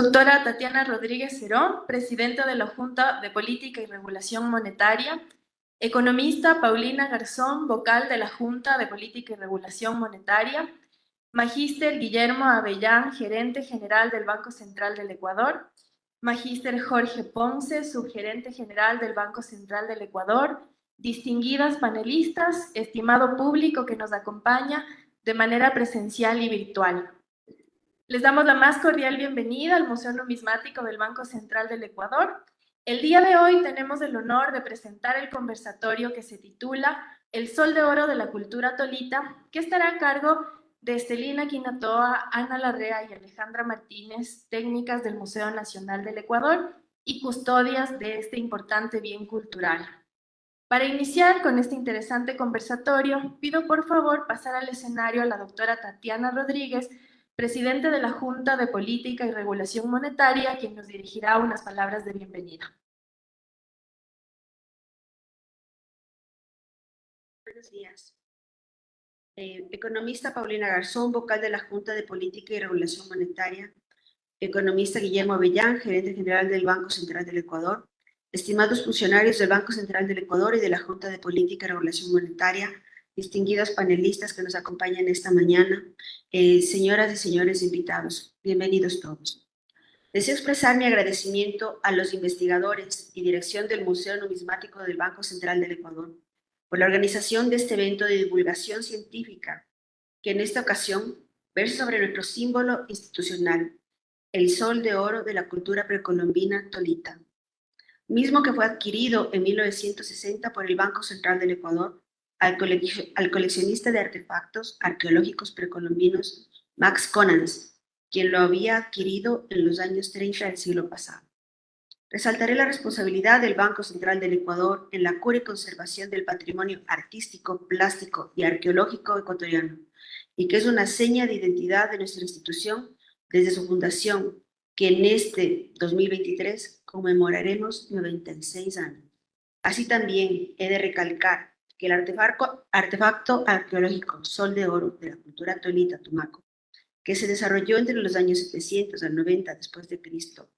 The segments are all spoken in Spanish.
Doctora Tatiana Rodríguez Cerón, presidenta de la Junta de Política y Regulación Monetaria. Economista Paulina Garzón, vocal de la Junta de Política y Regulación Monetaria. Magíster Guillermo Avellán, gerente general del Banco Central del Ecuador. Magíster Jorge Ponce, subgerente general del Banco Central del Ecuador. Distinguidas panelistas, estimado público que nos acompaña de manera presencial y virtual. Les damos la más cordial bienvenida al Museo Numismático del Banco Central del Ecuador. El día de hoy tenemos el honor de presentar el conversatorio que se titula El Sol de Oro de la Cultura Tolita, que estará a cargo de Estelina Quinatoa, Ana Larrea y Alejandra Martínez, técnicas del Museo Nacional del Ecuador y custodias de este importante bien cultural. Para iniciar con este interesante conversatorio, pido por favor pasar al escenario a la doctora Tatiana Rodríguez, presidente de la Junta de Política y Regulación Monetaria, quien nos dirigirá unas palabras de bienvenida. Buenos días. Economista Paulina Garzón, vocal de la Junta de Política y Regulación Monetaria. Economista Guillermo Avellán, gerente general del Banco Central del Ecuador. Estimados funcionarios del Banco Central del Ecuador y de la Junta de Política y Regulación Monetaria, distinguidos panelistas que nos acompañan esta mañana, señoras y señores invitados, bienvenidos todos. Deseo expresar mi agradecimiento a los investigadores y dirección del Museo Numismático del Banco Central del Ecuador por la organización de este evento de divulgación científica, que en esta ocasión versa sobre nuestro símbolo institucional, el sol de oro de la cultura precolombina tolita, mismo que fue adquirido en 1960 por el Banco Central del Ecuador al coleccionista de artefactos arqueológicos precolombinos Max Conans, quien lo había adquirido en los años 30 del siglo pasado. Resaltaré la responsabilidad del Banco Central del Ecuador en la cura y conservación del patrimonio artístico, plástico y arqueológico ecuatoriano, y que es una seña de identidad de nuestra institución desde su fundación, que en este 2023 conmemoraremos 96 años. Así también he de recalcar que el artefacto arqueológico Sol de Oro de la cultura tolita Tumaco, que se desarrolló entre los años 700 al 90 después de Cristo,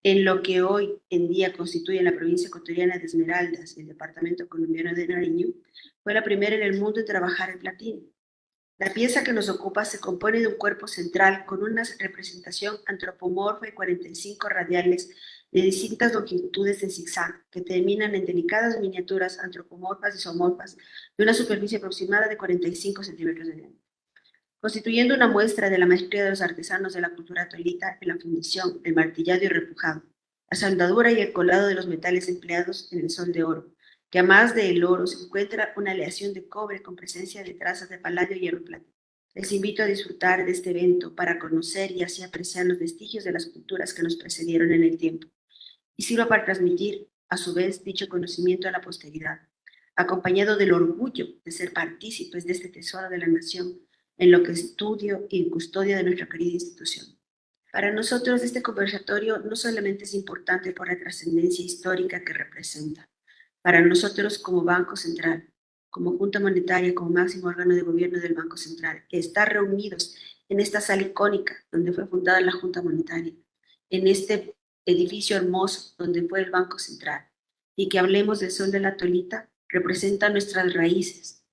en lo que hoy en día constituye la provincia ecuatoriana de Esmeraldas y el departamento colombiano de Nariño, fue la primera en el mundo en trabajar el platino. La pieza que nos ocupa se compone de un cuerpo central con una representación antropomorfa y 45 radiales de distintas longitudes en zigzag, que terminan en delicadas miniaturas antropomorfas y isomorfas de una superficie aproximada de 45 centímetros de diámetro, constituyendo una muestra de la maestría de los artesanos de la cultura tolita en la fundición, el martillado y repujado, la soldadura y el colado de los metales empleados en el sol de oro, que además del oro se encuentra una aleación de cobre con presencia de trazas de paladio y hierro plata. Les invito a disfrutar de este evento para conocer y así apreciar los vestigios de las culturas que nos precedieron en el tiempo, y sirva para transmitir, a su vez, dicho conocimiento a la posteridad, acompañado del orgullo de ser partícipes de este tesoro de la nación, en lo que estudio y custodia de nuestra querida institución. Para nosotros este conversatorio no solamente es importante por la trascendencia histórica que representa, para nosotros como Banco Central, como Junta Monetaria, como máximo órgano de gobierno del Banco Central, estar reunidos en esta sala icónica donde fue fundada la Junta Monetaria, en este edificio hermoso donde fue el Banco Central, y que hablemos del sol de la Tolita, representa nuestras raíces.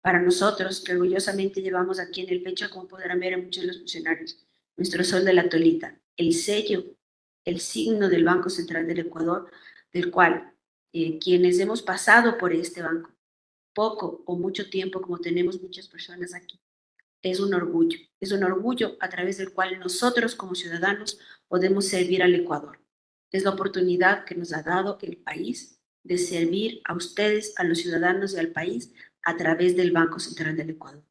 Para nosotros, que orgullosamente llevamos aquí en el pecho, como podrán ver en muchos de los funcionarios, nuestro sol de la Tolita, el sello, el signo del Banco Central del Ecuador, del cual quienes hemos pasado por este banco, poco o mucho tiempo, como tenemos muchas personas aquí, es un orgullo a través del cual nosotros como ciudadanos podemos servir al Ecuador. Es la oportunidad que nos ha dado el país de servir a ustedes, a los ciudadanos y al país, a través del Banco Central del Ecuador.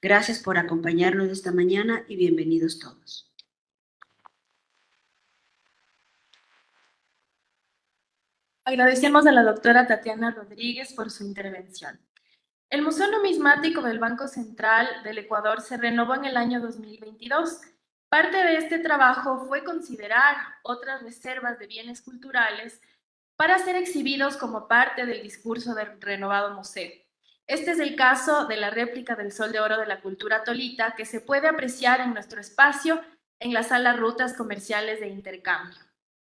Gracias por acompañarnos esta mañana y bienvenidos todos. Agradecemos a la doctora Tatiana Rodríguez por su intervención. El Museo Numismático del Banco Central del Ecuador se renovó en el año 2022. Parte de este trabajo fue considerar otras reservas de bienes culturales para ser exhibidos como parte del discurso del renovado museo. Este es el caso de la réplica del Sol de Oro de la cultura tolita, que se puede apreciar en nuestro espacio en la sala Rutas Comerciales de Intercambio.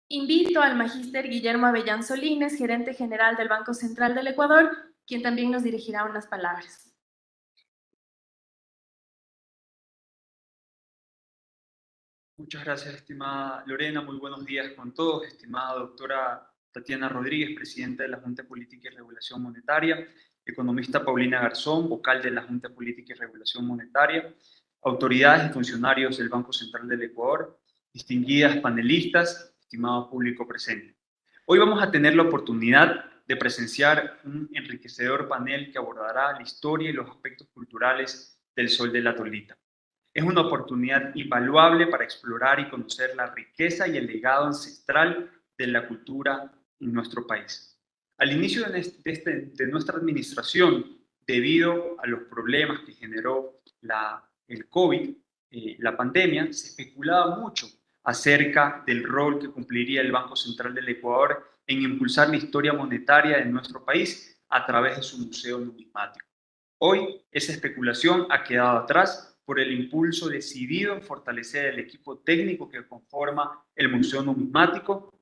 Invito al magíster Guillermo Avellán Solines, gerente general del Banco Central del Ecuador, quien también nos dirigirá unas palabras. Muchas gracias, estimada Lorena. Muy buenos días con todos. Estimada doctora Tatiana Rodríguez, presidenta de la Junta de Política y Regulación Monetaria, economista Paulina Garzón, vocal de la Junta de Política y Regulación Monetaria, autoridades y funcionarios del Banco Central del Ecuador, distinguidas panelistas, estimado público presente. Hoy vamos a tener la oportunidad de presenciar un enriquecedor panel que abordará la historia y los aspectos culturales del Sol de la Tolita. Es una oportunidad invaluable para explorar y conocer la riqueza y el legado ancestral de la cultura en nuestro país. Al inicio de nuestra administración, debido a los problemas que generó el COVID, la pandemia, se especulaba mucho acerca del rol que cumpliría el Banco Central del Ecuador en impulsar la historia monetaria de nuestro país a través de su museo numismático. Hoy, esa especulación ha quedado atrás por el impulso decidido en fortalecer el equipo técnico que conforma el Museo Numismático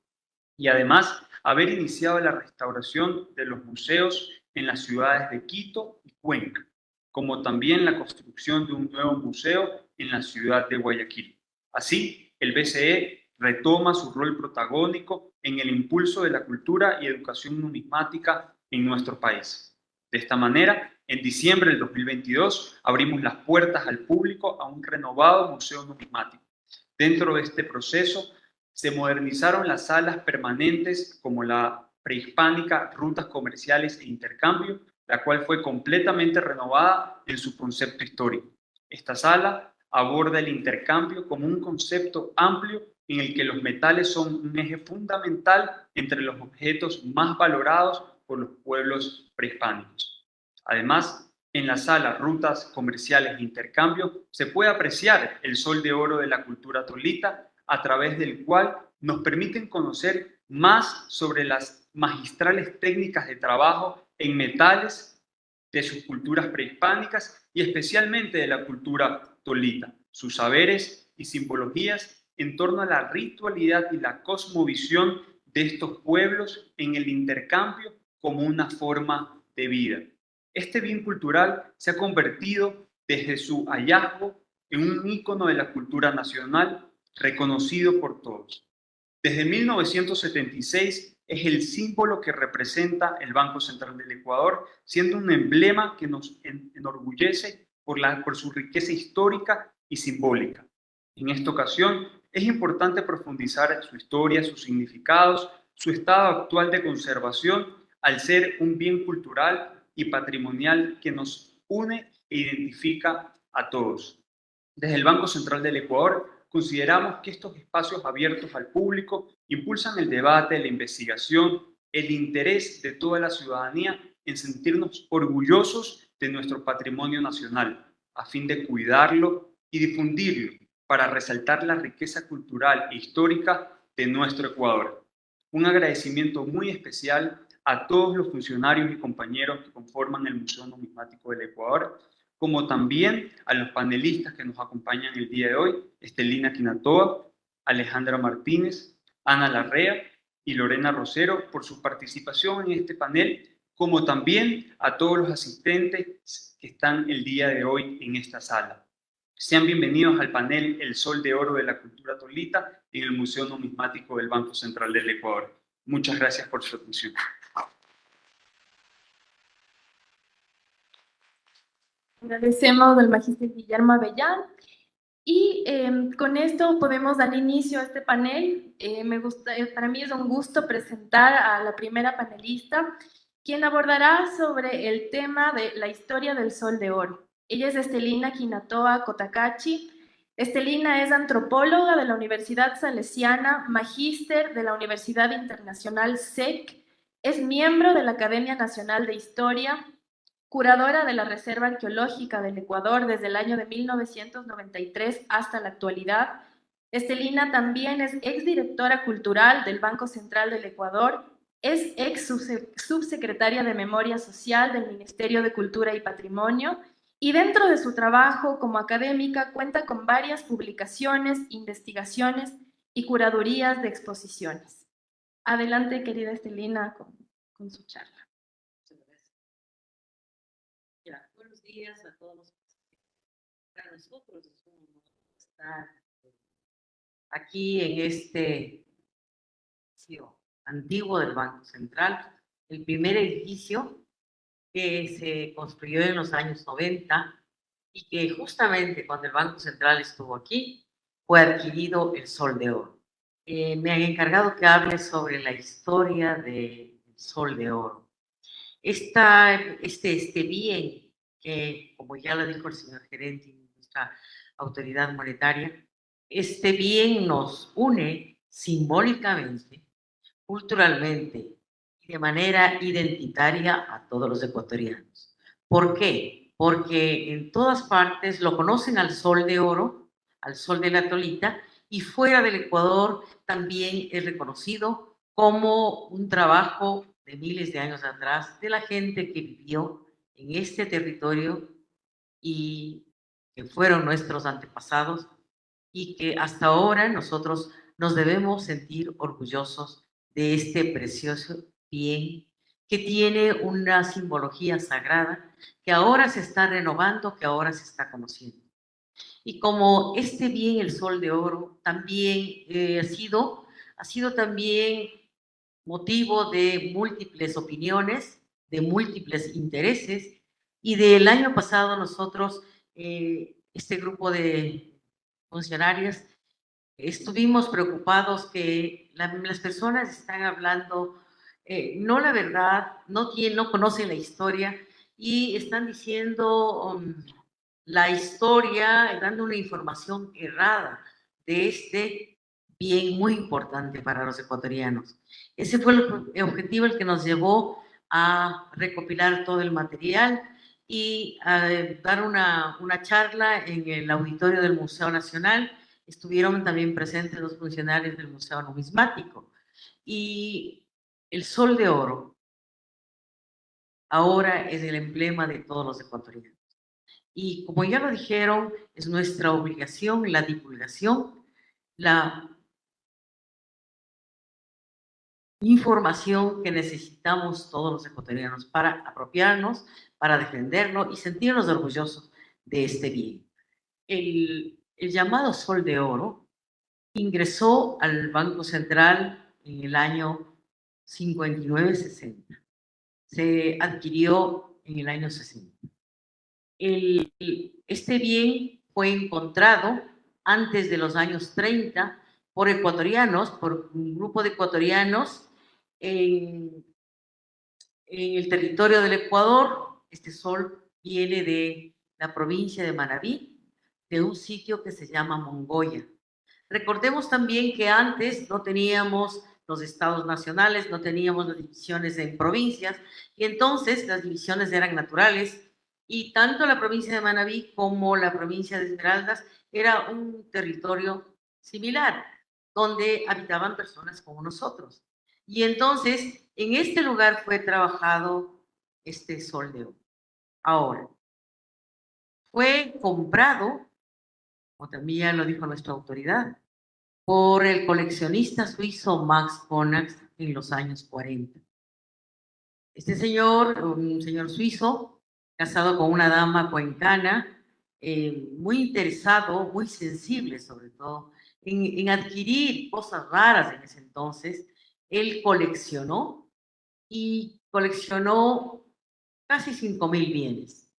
y además haber iniciado la restauración de los museos en las ciudades de Quito y Cuenca, como también la construcción de un nuevo museo en la ciudad de Guayaquil. Así, el BCE retoma su rol protagónico en el impulso de la cultura y educación numismática en nuestro país. De esta manera, en diciembre del 2022 abrimos las puertas al público a un renovado museo numismático. Dentro de este proceso se modernizaron las salas permanentes como la prehispánica Rutas Comerciales e Intercambio, la cual fue completamente renovada en su concepto histórico. Esta sala aborda el intercambio como un concepto amplio en el que los metales son un eje fundamental entre los objetos más valorados por los pueblos prehispánicos. Además, en la sala Rutas Comerciales de Intercambio se puede apreciar el sol de oro de la cultura tolita, a través del cual nos permiten conocer más sobre las magistrales técnicas de trabajo en metales de sus culturas prehispánicas y especialmente de la cultura tolita, sus saberes y simbologías en torno a la ritualidad y la cosmovisión de estos pueblos en el intercambio como una forma de vida. Este bien cultural se ha convertido desde su hallazgo en un ícono de la cultura nacional reconocido por todos. Desde 1976 es el símbolo que representa el Banco Central del Ecuador, siendo un emblema que nos enorgullece por su riqueza histórica y simbólica. En esta ocasión es importante profundizar su historia, sus significados, su estado actual de conservación, al ser un bien cultural y patrimonial que nos une e identifica a todos. Desde el Banco Central del Ecuador consideramos que estos espacios abiertos al público impulsan el debate, la investigación, el interés de toda la ciudadanía en sentirnos orgullosos de nuestro patrimonio nacional, a fin de cuidarlo y difundirlo para resaltar la riqueza cultural e histórica de nuestro Ecuador. Un agradecimiento muy especial a todos los funcionarios y compañeros que conforman el Museo Numismático del Ecuador, como también a los panelistas que nos acompañan el día de hoy, Estelina Quinatoa, Alejandra Martínez, Ana Larrea y Lorena Rosero, por su participación en este panel, como también a todos los asistentes que están el día de hoy en esta sala. Sean bienvenidos al panel El Sol de Oro de la Cultura Tolita en el Museo Numismático del Banco Central del Ecuador. Muchas gracias por su atención. Agradecemos al magíster Guillermo Avellán y con esto podemos dar inicio a este panel. Para mí es un gusto presentar a la primera panelista, quien abordará sobre el tema de la historia del Sol de Oro. Ella es Estelina Quinatoa Cotacachi. Estelina es antropóloga de la Universidad Salesiana, magíster de la Universidad Internacional SEC, es miembro de la Academia Nacional de Historia, curadora de la Reserva Arqueológica del Ecuador desde el año de 1993 hasta la actualidad. Estelina también es exdirectora cultural del Banco Central del Ecuador, es ex subsecretaria de Memoria Social del Ministerio de Cultura y Patrimonio y dentro de su trabajo como académica cuenta con varias publicaciones, investigaciones y curadurías de exposiciones. Adelante, querida Estelina, con su charla. Muchas gracias. Ya, buenos días a todos. Para nosotros es un honor estar aquí en este edificio antiguo del Banco Central, el primer edificio que se construyó en los años 90 y que justamente cuando el Banco Central estuvo aquí fue adquirido el Sol de Oro. Me han encargado que hable sobre la historia del Sol de Oro. Este bien que, como ya lo dijo el señor gerente, nuestra autoridad monetaria, este bien nos une simbólicamente, culturalmente y de manera identitaria a todos los ecuatorianos. ¿Por qué? Porque en todas partes lo conocen al Sol de Oro, al Sol de la Tolita, y fuera del Ecuador también es reconocido como un trabajo de miles de años atrás de la gente que vivió en este territorio y que fueron nuestros antepasados y que hasta ahora nosotros nos debemos sentir orgullosos de este precioso bien que tiene una simbología sagrada que ahora se está renovando, que ahora se está conociendo. Y como este bien, el Sol de Oro, también ha sido también motivo de múltiples opiniones, de múltiples intereses, y del año pasado nosotros, este grupo de funcionarios, estuvimos preocupados que las personas están hablando no la verdad, no conocen la historia y están diciendo la historia, dando una información errada de este bien muy importante para los ecuatorianos. Ese fue el objetivo el que nos llevó a recopilar todo el material y a dar una charla en el auditorio del Museo Nacional. Estuvieron también presentes los funcionarios del Museo Numismático. Y el Sol de Oro ahora es el emblema de todos los ecuatorianos. Y como ya lo dijeron, es nuestra obligación la divulgación, la información que necesitamos todos los ecuatorianos para apropiarnos, para defenderlo y sentirnos orgullosos de este bien. El llamado Sol de Oro ingresó al Banco Central en el año 59-60. Se adquirió en el año 60. Este bien fue encontrado antes de los años 30 por ecuatorianos, por un grupo de ecuatorianos en el territorio del Ecuador. Este sol viene de la provincia de Manabí, de un sitio que se llama Mongoya. Recordemos también que antes no teníamos los estados nacionales, no teníamos las divisiones en provincias, y entonces las divisiones eran naturales, y tanto la provincia de Manabí como la provincia de Esmeraldas era un territorio similar, donde habitaban personas como nosotros. Y entonces, en este lugar fue trabajado este Sol de Oro. Ahora, fue comprado, como también ya lo dijo nuestra autoridad, por el coleccionista suizo Max Konax en los años 40. Este señor, un señor suizo, casado con una dama cuencana, muy interesado, muy sensible sobre todo, en adquirir cosas raras en ese entonces, él coleccionó y coleccionó casi 5,000 bienes.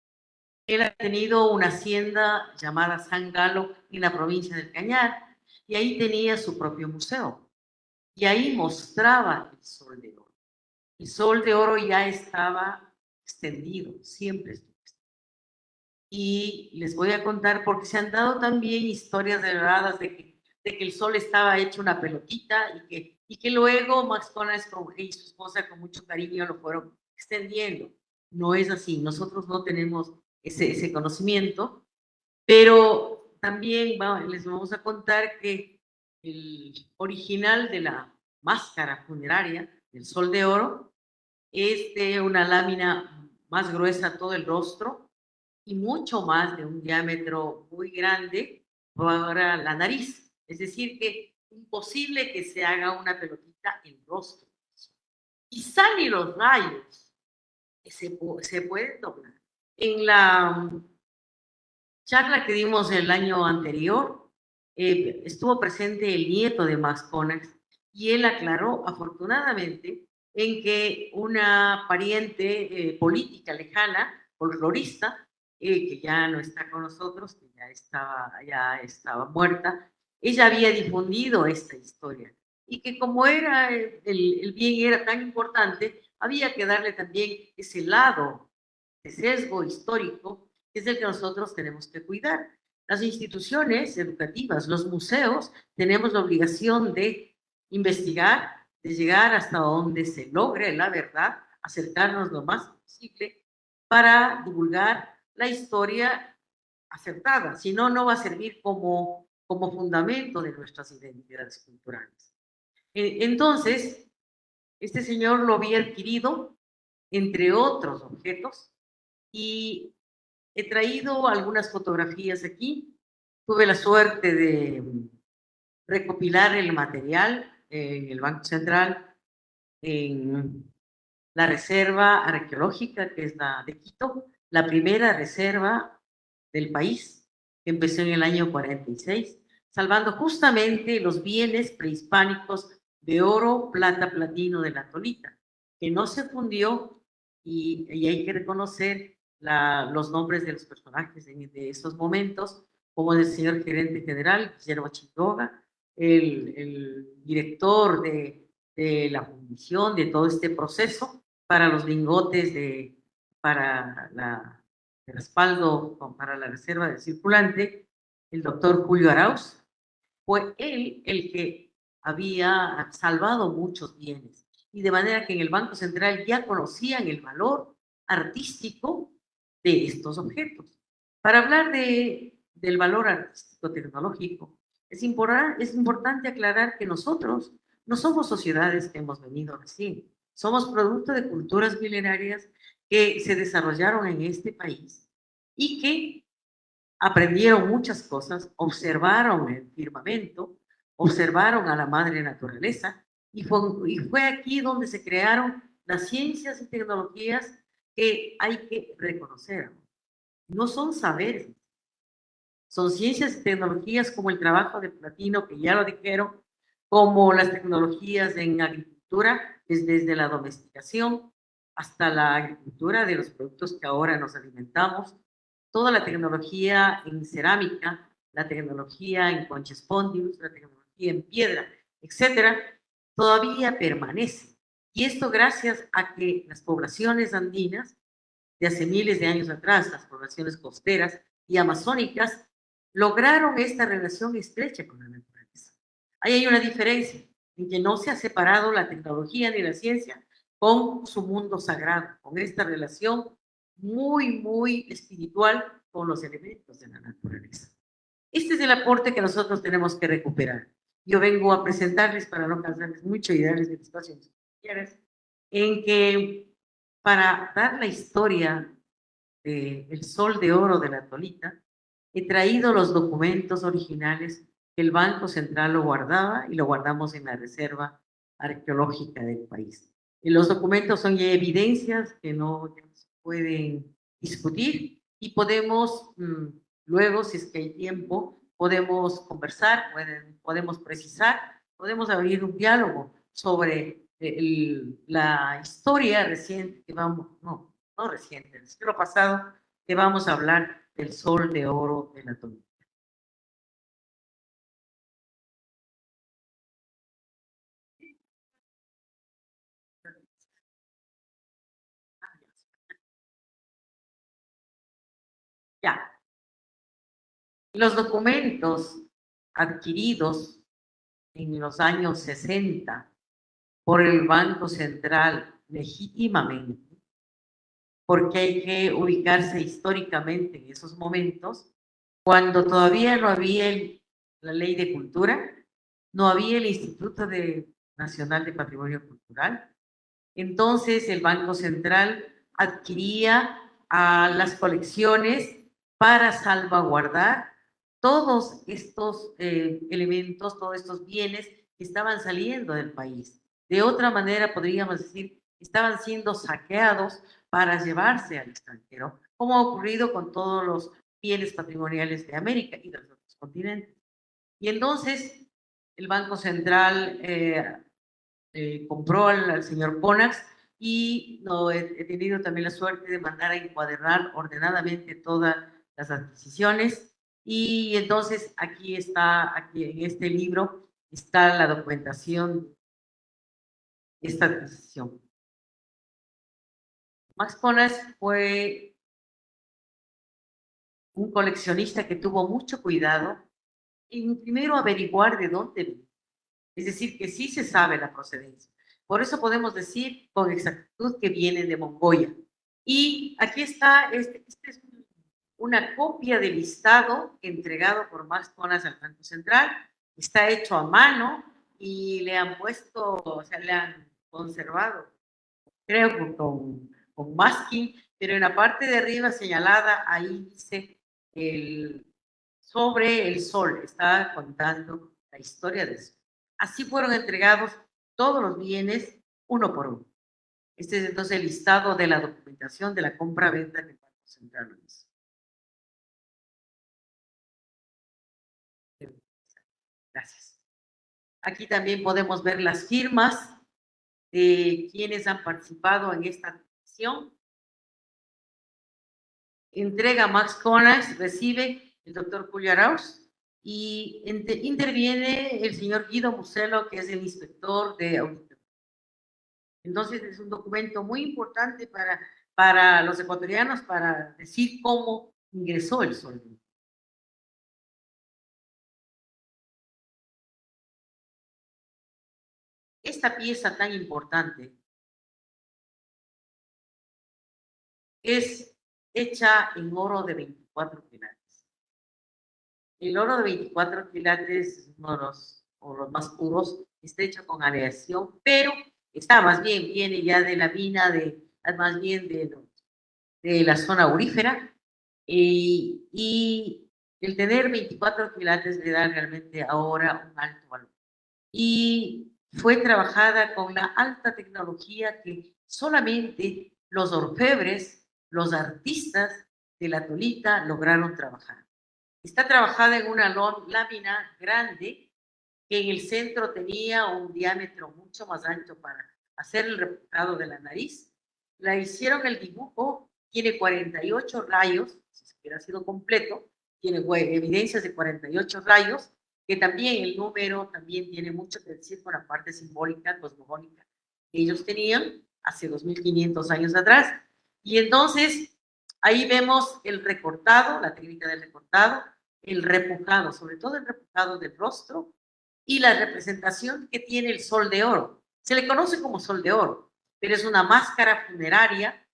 Él ha tenido una hacienda llamada San Galo en la provincia del Cañar, y ahí tenía su propio museo. Y ahí mostraba el Sol de Oro. El Sol de Oro ya estaba extendido, siempre estuvo extendido. Y les voy a contar, porque se han dado también historias erradas de que el Sol estaba hecho una pelotita y que luego Max Konax y su esposa con mucho cariño lo fueron extendiendo. No es así, nosotros no tenemos ese conocimiento, pero también les vamos a contar que el original de la máscara funeraria del Sol de Oro es de una lámina más gruesa todo el rostro, y mucho más de un diámetro muy grande para la nariz. Es decir, que imposible que se haga una pelotita en rostro. Y salen los rayos, se pueden doblar. En la charla que dimos el año anterior, estuvo presente el nieto de Max Connex y él aclaró, afortunadamente, en que una pariente política lejana, folclorista, que ya no está con nosotros, que ya estaba muerta, ella había difundido esta historia y que como era el bien era tan importante, había que darle también ese lado de sesgo histórico, que es el que nosotros tenemos que cuidar. Las instituciones educativas, los museos, tenemos la obligación de investigar, de llegar hasta donde se logre la verdad, acercarnos lo más posible para divulgar la historia acertada. Si no, no va a servir como fundamento de nuestras identidades culturales. Entonces, este señor lo había adquirido, entre otros objetos, y he traído algunas fotografías aquí. Tuve la suerte de recopilar el material en el Banco Central, en la Reserva Arqueológica, que es la de Quito, la primera reserva del país, que empezó en el año 46, salvando justamente los bienes prehispánicos de oro, plata, platino de la Tolita, que no se fundió y hay que reconocer los nombres de los personajes de esos momentos, como el señor gerente general, Guillermo Chindoga, el director de la fundición, de todo este proceso, para los lingotes para el respaldo para la reserva del circulante, el doctor Julio Arauz, fue él el que había salvado muchos bienes. Y de manera que en el Banco Central ya conocían el valor artístico de estos objetos. Para hablar del valor artístico tecnológico, es importante aclarar que nosotros no somos sociedades que hemos venido recién. Somos producto de culturas milenarias que se desarrollaron en este país y que aprendieron muchas cosas, observaron el firmamento, observaron a la madre naturaleza y fue aquí donde se crearon las ciencias y tecnologías que hay que reconocer. No son saberes, son ciencias y tecnologías como el trabajo de platino, que ya lo dijeron, como las tecnologías en agricultura, desde la domesticación hasta la agricultura de los productos que ahora nos alimentamos, toda la tecnología en cerámica, la tecnología en conchespondius, la tecnología en piedra, etcétera, todavía permanece. Y esto gracias a que las poblaciones andinas de hace miles de años atrás, las poblaciones costeras y amazónicas, lograron esta relación estrecha con la naturaleza. Ahí hay una diferencia en que no se ha separado la tecnología ni la ciencia con su mundo sagrado, con esta relación muy, muy espiritual con los elementos de la naturaleza. Este es el aporte que nosotros tenemos que recuperar. Yo vengo a presentarles, para no cansarles mucho y darles el espacio en que para dar la historia del Sol de Oro de la Tolita, he traído los documentos originales que el Banco Central lo guardaba y lo guardamos en la Reserva Arqueológica del país. Y los documentos son ya evidencias que no se pueden discutir y podemos, luego, si es que hay tiempo, podemos conversar, podemos precisar, podemos abrir un diálogo sobre la historia reciente que no reciente, del siglo pasado, que vamos a hablar del Sol de Oro de la Tolita. Ya. Los documentos adquiridos en los años 60 por el Banco Central legítimamente, porque hay que ubicarse históricamente en esos momentos, cuando todavía no había la Ley de Cultura, no había el Instituto Nacional de Patrimonio Cultural. Entonces el Banco Central adquiría a las colecciones para salvaguardar todos estos elementos, todos estos bienes que estaban saliendo del país. De otra manera, podríamos decir, estaban siendo saqueados para llevarse al extranjero, como ha ocurrido con todos los bienes patrimoniales de América y de los otros continentes. Y entonces, el Banco Central compró al señor Conax y no, he tenido también la suerte de mandar a encuadernar ordenadamente todas las adquisiciones. Y entonces aquí está, aquí en este libro está la documentación de esta adquisición. Max Conax fue un coleccionista que tuvo mucho cuidado en primero averiguar de dónde venía. Es decir, que sí se sabe la procedencia. Por eso podemos decir con exactitud que viene de Mongolia. Y aquí está, este es una copia del listado entregado por Max Conax al Banco Central. Está hecho a mano y le han puesto, o sea, le han conservado, creo que con masking, pero en la parte de arriba señalada, ahí dice sobre el sol, está contando la historia del sol. Así fueron entregados todos los bienes uno por uno. Este es entonces el listado de la documentación de la compra-venta del Banco Central. Gracias. Aquí también podemos ver las firmas de quienes han participado en esta adquisición. Entrega Max Conax, recibe el doctor Julio Arauz y interviene el señor Guido Muselo, que es el inspector de auditoría. Entonces es un documento muy importante para los ecuatorianos para decir cómo ingresó el sol. Esta pieza tan importante es hecha en oro de 24 quilates. El oro de 24 quilates es uno de los más puros, está hecho con aleación, pero está más bien, viene ya de la mina, más bien de la zona aurífera, y el tener 24 quilates le da realmente ahora un alto valor. Y fue trabajada con la alta tecnología que solamente los orfebres, los artistas de la Tolita lograron trabajar. Está trabajada en una lámina grande que en el centro tenía un diámetro mucho más ancho para hacer el repujado de la nariz. La hicieron el dibujo, tiene 48 rayos, si hubiera sido completo, tiene evidencias de 48 rayos, que también el número también tiene mucho que decir con la parte simbólica, cosmogónica que ellos tenían hace 2500 años atrás. Y entonces ahí vemos el recortado, la técnica del recortado, el repujado, sobre todo el repujado del rostro y la representación que tiene el sol de oro. Se le conoce como sol de oro, pero es una máscara funeraria,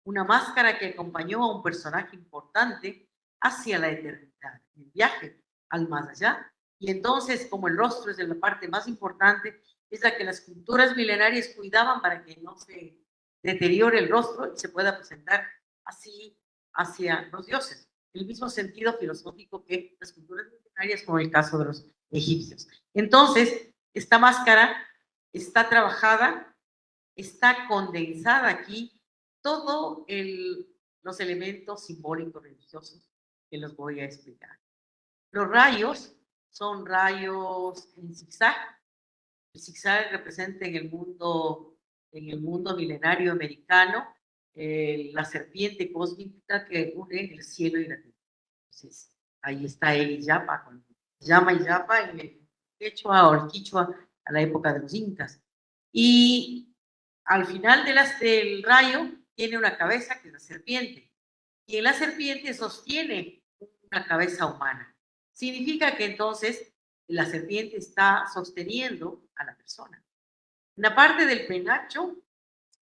una máscara que acompañó a un personaje importante hacia la eternidad, el viaje al más allá. Y entonces, como el rostro es de la parte más importante, es la que las culturas milenarias cuidaban para que no se deteriore el rostro y se pueda presentar así hacia los dioses. El mismo sentido filosófico que las culturas milenarias, como el caso de los egipcios. Entonces, esta máscara está trabajada, está condensada aquí, todos los elementos simbólicos religiosos que los voy a explicar. Los rayos son rayos en zigzag. El zigzag representa en el mundo milenario americano la serpiente cósmica que une el cielo y la tierra. Entonces, ahí está el Yapa, con llama y Yapa en el quechua o el quichua a la época de los incas. Y al final del rayo tiene una cabeza que es la serpiente. Y en la serpiente sostiene una cabeza humana. Significa que entonces la serpiente está sosteniendo a la persona. En la parte del penacho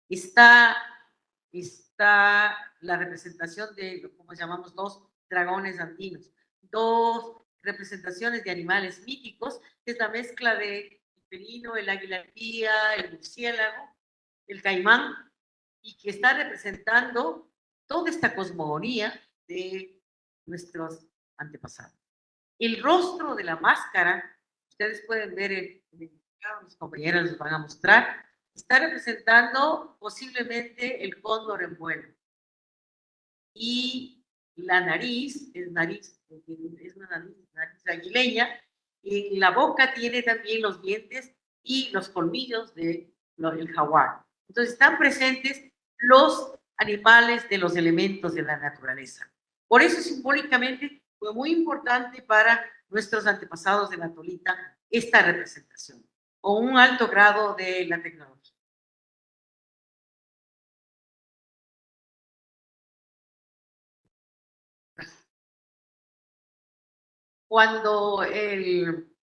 está la representación de, como llamamos, dos dragones andinos, dos representaciones de animales míticos, que es la mezcla de el felino, el águila arpía, el murciélago, el caimán, y que está representando toda esta cosmogonía de nuestros antepasados. El rostro de la máscara, ustedes pueden ver, mis compañeras les van a mostrar, está representando posiblemente el cóndor en vuelo. Y la nariz es una nariz aguileña, y la boca tiene también los dientes y los colmillos del jaguar. Entonces están presentes los animales de los elementos de la naturaleza. Por eso simbólicamente fue muy importante para nuestros antepasados de la Tolita esta representación, con un alto grado de la tecnología. Cuando el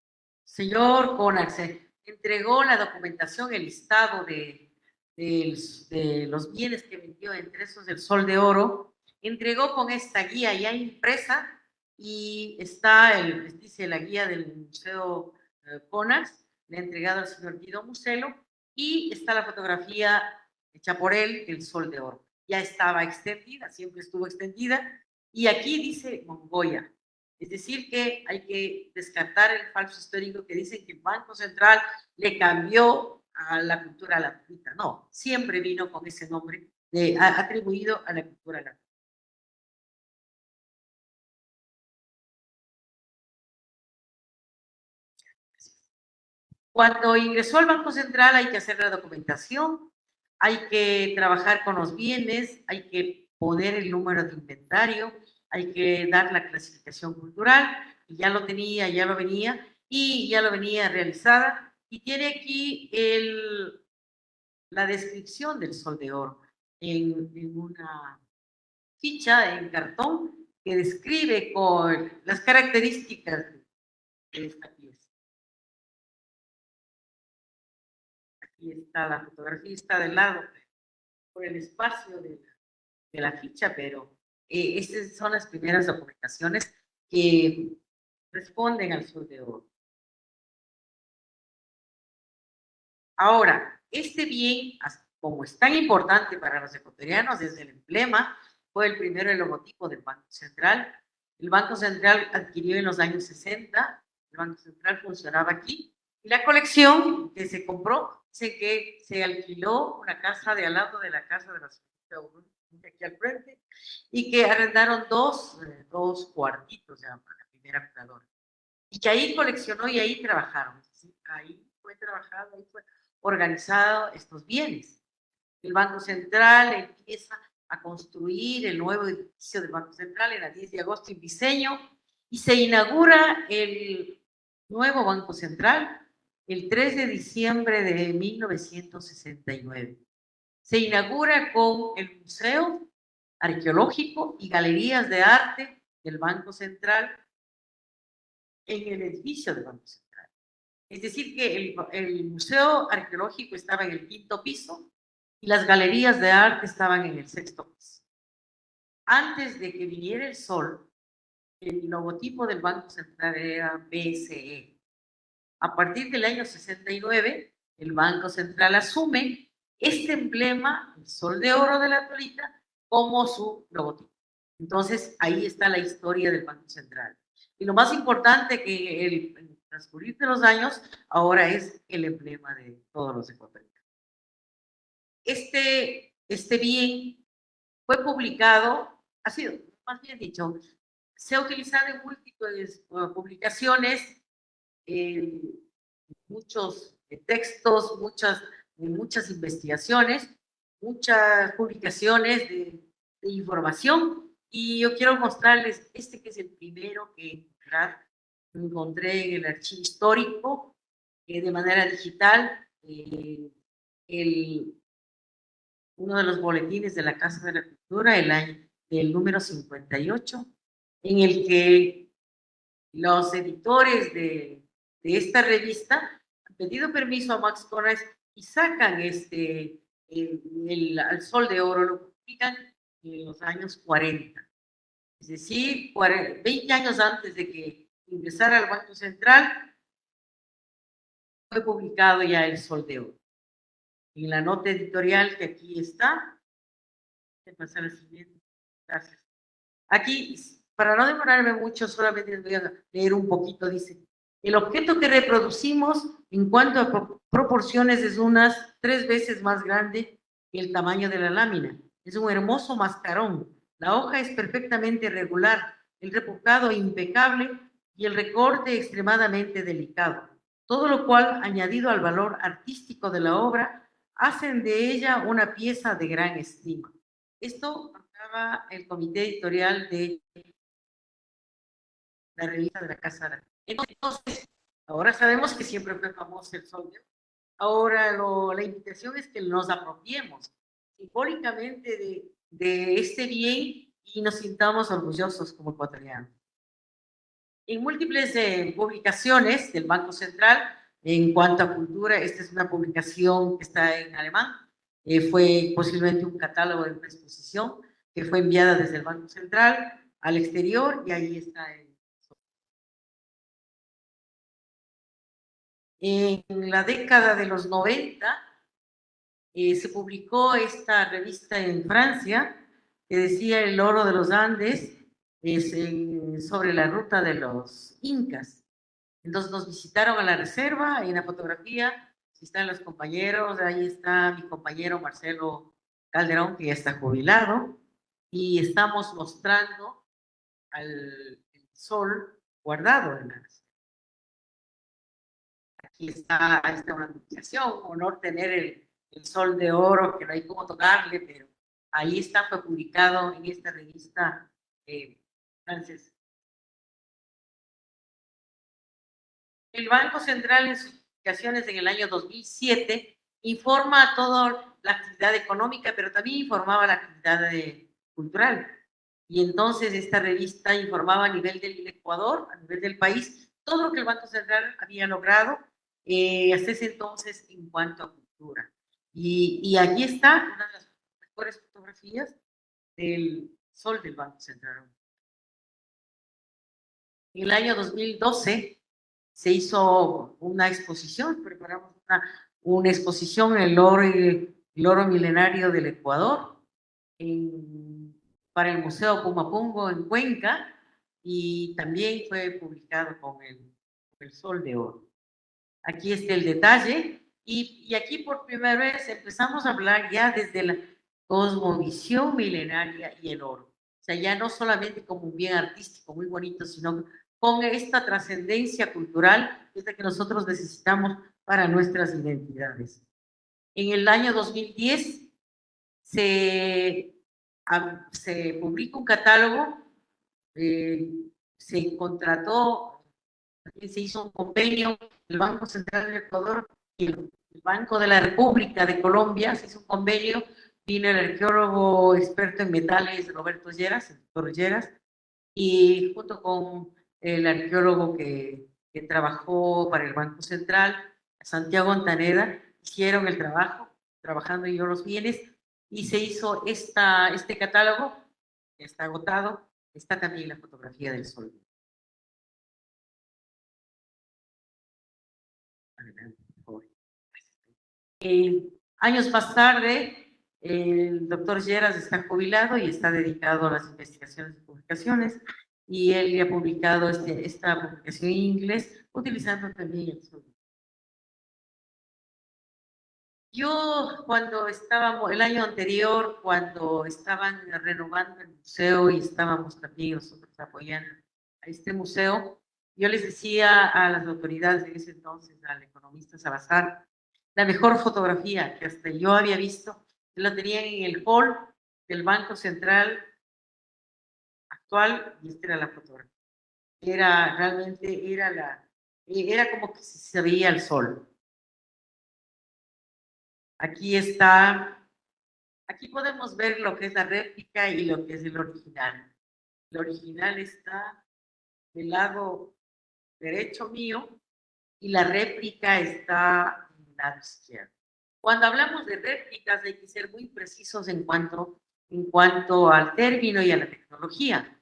señor Conax entregó la documentación, el listado de los bienes que vendió, entre esos el Sol de Oro, entregó con esta guía ya impresa, y está, dice la guía del Museo Conax, le ha entregado al señor Guido Muselo, y está la fotografía hecha por él, el Sol de Oro. Ya estaba extendida, siempre estuvo extendida, y aquí dice Mongoya. Es decir, que hay que descartar el falso histórico que dicen que el Banco Central le cambió a la cultura latina. No, siempre vino con ese nombre atribuido a la cultura latina. Cuando ingresó al Banco Central hay que hacer la documentación, hay que trabajar con los bienes, hay que poner el número de inventario, hay que dar la clasificación cultural, y ya lo tenía, ya lo venía, y ya lo venía realizada, y tiene aquí la descripción del Sol de Oro en una ficha en cartón que describe con las características de esta pieza. Aquí está la fotografía, está del lado por el espacio de la ficha, pero estas son las primeras documentaciones que responden al Sol de Oro. Ahora, este bien, como es tan importante para los ecuatorianos, es el emblema, fue el primero el logotipo del Banco Central. El Banco Central adquirió en los años 60, el Banco Central funcionaba aquí, y la colección que se compró, sé que se alquiló una casa de al lado de la casa de la señora aquí al frente, y que arrendaron dos cuartitos, la primera fundadora, y que ahí coleccionó y ahí trabajaron. ¿Sí? Ahí fue trabajado, ahí fue organizado estos bienes. El Banco Central empieza a construir el nuevo edificio del Banco Central en el 10 de agosto en diseño, y se inaugura el nuevo Banco Central el 3 de diciembre de 1969. Se inaugura con el Museo Arqueológico y Galerías de Arte del Banco Central en el edificio del Banco Central. Es decir, que el Museo Arqueológico estaba en el 5º piso y las galerías de arte estaban en el 6º piso. Antes de que viniera el sol, el logotipo del Banco Central era BCE. A partir del año 69, el Banco Central asume este emblema, el Sol de Oro de la Tolita, como su logotipo. Entonces, ahí está la historia del Banco Central. Y lo más importante que el transcurrir de los años, ahora es el emblema de todos los ecuatorianos. Este bien fue publicado, ha sido, más bien dicho, se ha utilizado en múltiples publicaciones, muchos textos, muchas investigaciones, muchas publicaciones de información, y yo quiero mostrarles este que es el primero que encontré en el archivo histórico de manera digital, uno de los boletines de la Casa de la Cultura, el número 58, en el que los editores de esta revista han pedido permiso a Max Conax y sacan al Sol de Oro, lo publican en los años 40. Es decir, 20 años antes de que ingresara al Banco Central, fue publicado ya el Sol de Oro. En la nota editorial que aquí está, se pasa a la siguiente. Gracias. Aquí, para no demorarme mucho, solamente les voy a leer un poquito. Dice, el objeto que reproducimos en cuanto a proporciones es unas 3 veces más grande que el tamaño de la lámina. Es un hermoso mascarón. La hoja es perfectamente regular, el repujado impecable y el recorte extremadamente delicado. Todo lo cual, añadido al valor artístico de la obra, hacen de ella una pieza de gran estima. Esto hablaba el comité editorial de la revista de la Casa. Entonces, ahora sabemos que siempre fue famoso el Sol de Oro. Ahora la invitación es que nos apropiemos simbólicamente de este bien y nos sintamos orgullosos como ecuatorianos. En múltiples publicaciones del Banco Central, en cuanto a cultura, esta es una publicación que está en alemán, fue posiblemente un catálogo de una exposición que fue enviada desde el Banco Central al exterior y ahí está. En la década de los 90 se publicó esta revista en Francia que decía El oro de los Andes, sobre la ruta de los incas. Entonces nos visitaron a la reserva, en la fotografía, si están los compañeros, ahí está mi compañero Marcelo Calderón, que ya está jubilado, y estamos mostrando el sol guardado en la reserva. Aquí está una publicación, honor tener el sol de oro, que no hay cómo tocarle, pero ahí está, fue publicado en esta revista francesa. El Banco Central en sus publicaciones en el año 2007 informa toda la actividad económica, pero también informaba la actividad cultural. Y entonces esta revista informaba a nivel del Ecuador, a nivel del país, todo lo que el Banco Central había logrado hasta ese entonces en cuanto a cultura. Y aquí está una de las mejores fotografías del sol del Banco Central. En el año 2012 se hizo una exposición, preparamos una exposición en el oro milenario del Ecuador para el Museo Pumapungo en Cuenca y también fue publicado con el Sol de Oro. Aquí está el detalle y aquí por primera vez empezamos a hablar ya desde la cosmovisión milenaria y el oro. O sea, ya no solamente como un bien artístico muy bonito, sino con esta trascendencia cultural es la que nosotros necesitamos para nuestras identidades. En el año 2010 se publica un catálogo, se contrató, se hizo un convenio, el Banco Central del Ecuador y el Banco de la República de Colombia, se hizo un convenio, vino el arqueólogo experto en metales Roberto Lleras, el doctor Lleras, y junto con el arqueólogo que trabajó para el Banco Central, Santiago Antaneda, hicieron el trabajo, trabajando yo los bienes, y se hizo este catálogo, que está agotado, está también la fotografía del sol. Años más tarde, el doctor Lleras está jubilado y está dedicado a las investigaciones y publicaciones, y él ha publicado esta publicación en inglés, utilizando también el sol. Yo cuando estábamos, el año anterior, cuando estaban renovando el museo y estábamos también nosotros apoyando a este museo, yo les decía a las autoridades de ese entonces, al economista Salazar, la mejor fotografía que hasta yo había visto, la tenían en el hall del Banco Central actual, y esta era la fotografía. Realmente era como que se veía el sol. Aquí está, aquí podemos ver lo que es la réplica y lo que es el original. El original está del lado derecho mío y la réplica está del lado izquierdo. Cuando hablamos de réplicas hay que ser muy precisos en cuanto al término y a la tecnología.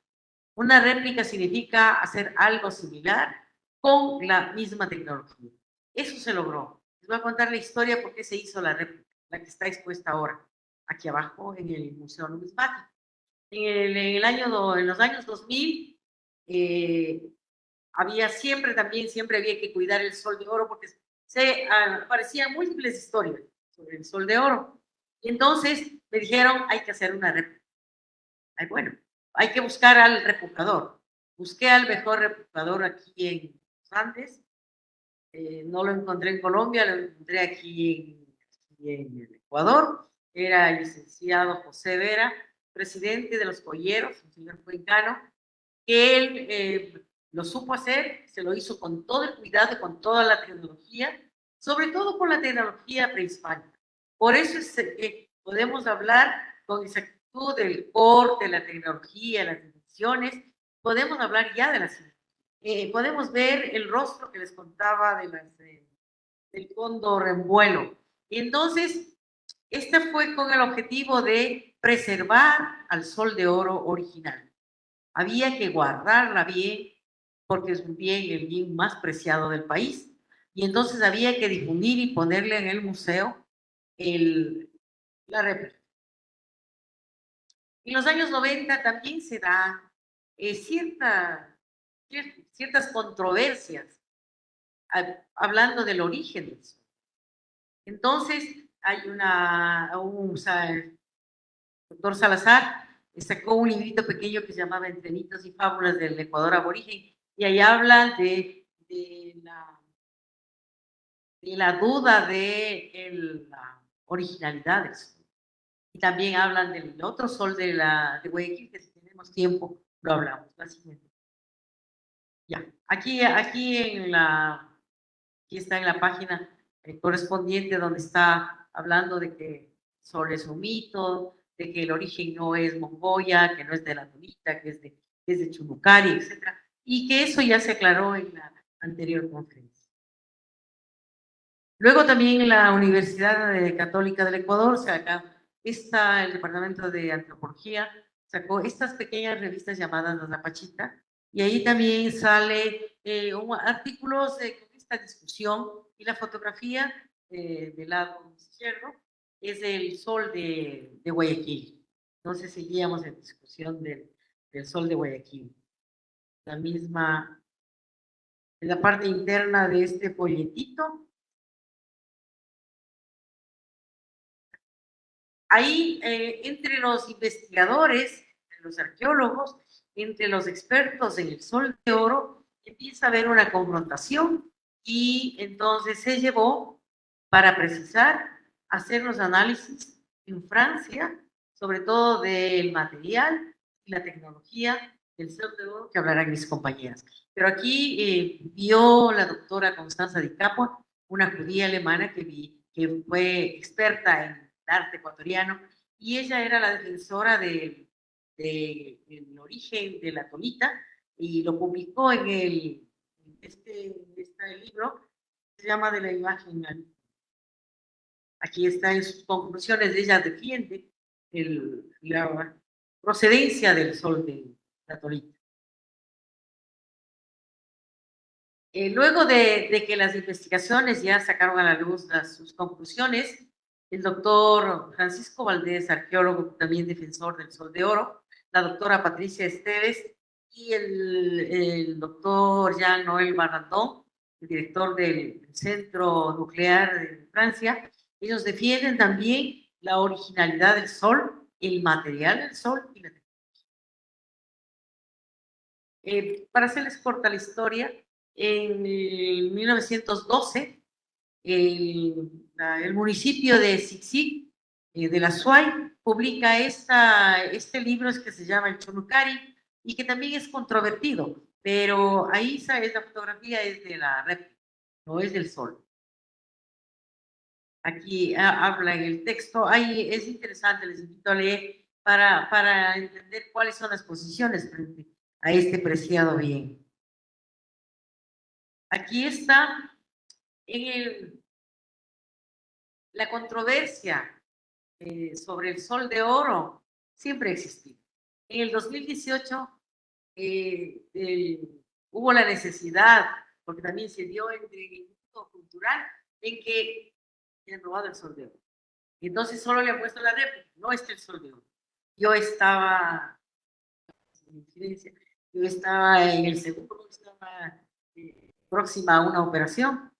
Una réplica significa hacer algo similar con la misma tecnología. Eso se logró. Les voy a contar la historia por qué se hizo la réplica, la que está expuesta ahora, aquí abajo en el Museo Numismático. En los años 2000, siempre había que cuidar el Sol de Oro porque aparecían múltiples historias sobre el Sol de Oro. Y entonces me dijeron, hay que hacer una réplica. Bueno, hay que buscar al replicador. Busqué al mejor replicador aquí en los Andes. No lo encontré en Colombia, lo encontré aquí en el Ecuador. Era el licenciado José Vera, presidente de los Colleros, un señor cuencano, que él lo supo hacer, se lo hizo con todo el cuidado, con toda la tecnología, sobre todo con la tecnología prehispánica. Por eso es que podemos hablar con exactitud del corte, la tecnología, las dimensiones, podemos hablar ya de las podemos ver el rostro que les contaba del cóndor en vuelo. Y entonces, este fue con el objetivo de preservar al Sol de Oro original. Había que guardarla bien, porque es el bien más preciado del país. Y entonces había que difundir y ponerle en el museo la réplica. En los años 90 también se da ciertas controversias hablando del origen del Sol. Entonces, hay el doctor Salazar sacó un librito pequeño que se llamaba Entre mitos y fábulas del Ecuador aborigen, y ahí habla de la duda de la originalidad del Sol. Y también hablan del otro Sol de Guayaquil, que si tenemos tiempo lo hablamos. Ya, aquí está en la página correspondiente donde está hablando de que el Sol es un mito, de que el origen no es Mongoya, que no es de la Tonita, que es de Chumucari, etc. Y que eso ya se aclaró en la anterior conferencia. Luego también en la Universidad Católica del Ecuador, el Departamento de Antropología sacó estas pequeñas revistas llamadas La Zapachita, y ahí también sale artículos con esta discusión, y la fotografía del lado izquierdo es el Sol de Guayaquil. Entonces seguíamos en discusión del Sol de Guayaquil. En la parte interna de este folletito, ahí entre los investigadores, entre los arqueólogos, entre los expertos en el Sol de Oro, empieza a haber una confrontación, y entonces se llevó para precisar, hacer los análisis en Francia, sobre todo del material y la tecnología del Sol de Oro, que hablarán mis compañeras. Pero aquí vio la doctora Constanza Di Capua, una judía alemana que fue experta en arte ecuatoriano, y ella era la defensora del origen de la tonita, y lo publicó en este libro, se llama De la imagen. Aquí está en sus conclusiones, ella defiende la procedencia del Sol de la tonita. Luego de que las investigaciones ya sacaron a la luz sus conclusiones, el doctor Francisco Valdés, arqueólogo, también defensor del Sol de Oro, la doctora Patricia Esteves y el doctor Jean-Noël Barrandon, el director del Centro Nuclear de Francia, ellos defienden también la originalidad del Sol, el material del Sol y la tecnología. Para hacerles corta la historia, en 1912, el municipio de Sixic, de la SUAY, publica este libro que se llama El Chumucari, y que también es controvertido, pero ahí la fotografía es de la réplica, no es del Sol. Aquí habla en el texto, ahí es interesante, les invito a leer para entender cuáles son las posiciones frente a este preciado bien. Aquí está la controversia sobre el Sol de Oro, siempre ha existido. En el 2018 hubo la necesidad, porque también se dio entre el mundo cultural, en que se han robado el Sol de Oro. Entonces solo le han puesto la réplica, no está el Sol de Oro. Yo estaba incidencia. Yo estaba en el seguro, estaba próxima a una operación,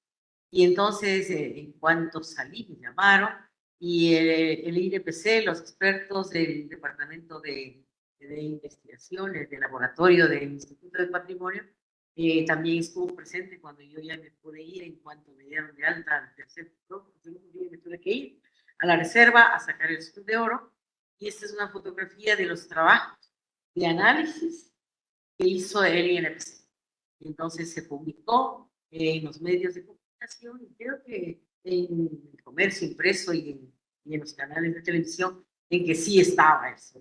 y entonces, en cuanto salí, me llamaron, y el INPC, los expertos del Departamento de Investigaciones, del Laboratorio del Instituto de Patrimonio, también estuvo presente cuando yo ya me pude ir, en cuanto me dieron de alta al tercer grupo, yo me tuve que ir a la reserva a sacar el Sol de Oro, y esta es una fotografía de los trabajos de análisis que hizo el INPC. Entonces se publicó en los medios de comunicación, y creo que en el comercio impreso y en los canales de televisión, en que sí estaba eso.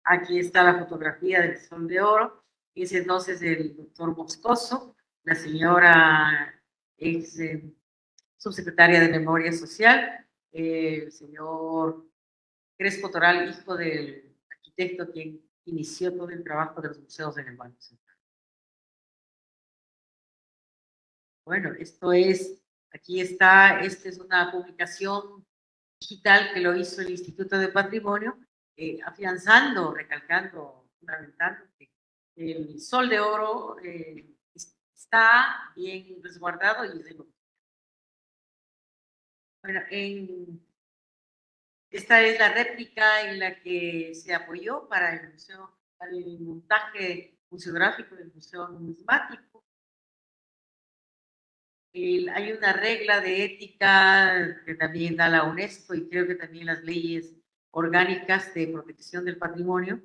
Aquí está la fotografía del Sol de Oro, y es entonces el doctor Moscoso, la señora ex subsecretaria de Memoria Social, el señor Crespo Toral, hijo del arquitecto quien inició todo el trabajo de los museos en el Banco Central. Bueno, esto es, aquí está, esta es una publicación digital que lo hizo el Instituto de Patrimonio, afianzando, recalcando, fundamentando que el Sol de Oro está bien resguardado y es de lo. Bueno, esta es la réplica en la que se apoyó para el museo, para el montaje museográfico del Museo Numismático. Hay una regla de ética que también da la UNESCO, y creo que también las leyes orgánicas de protección del patrimonio,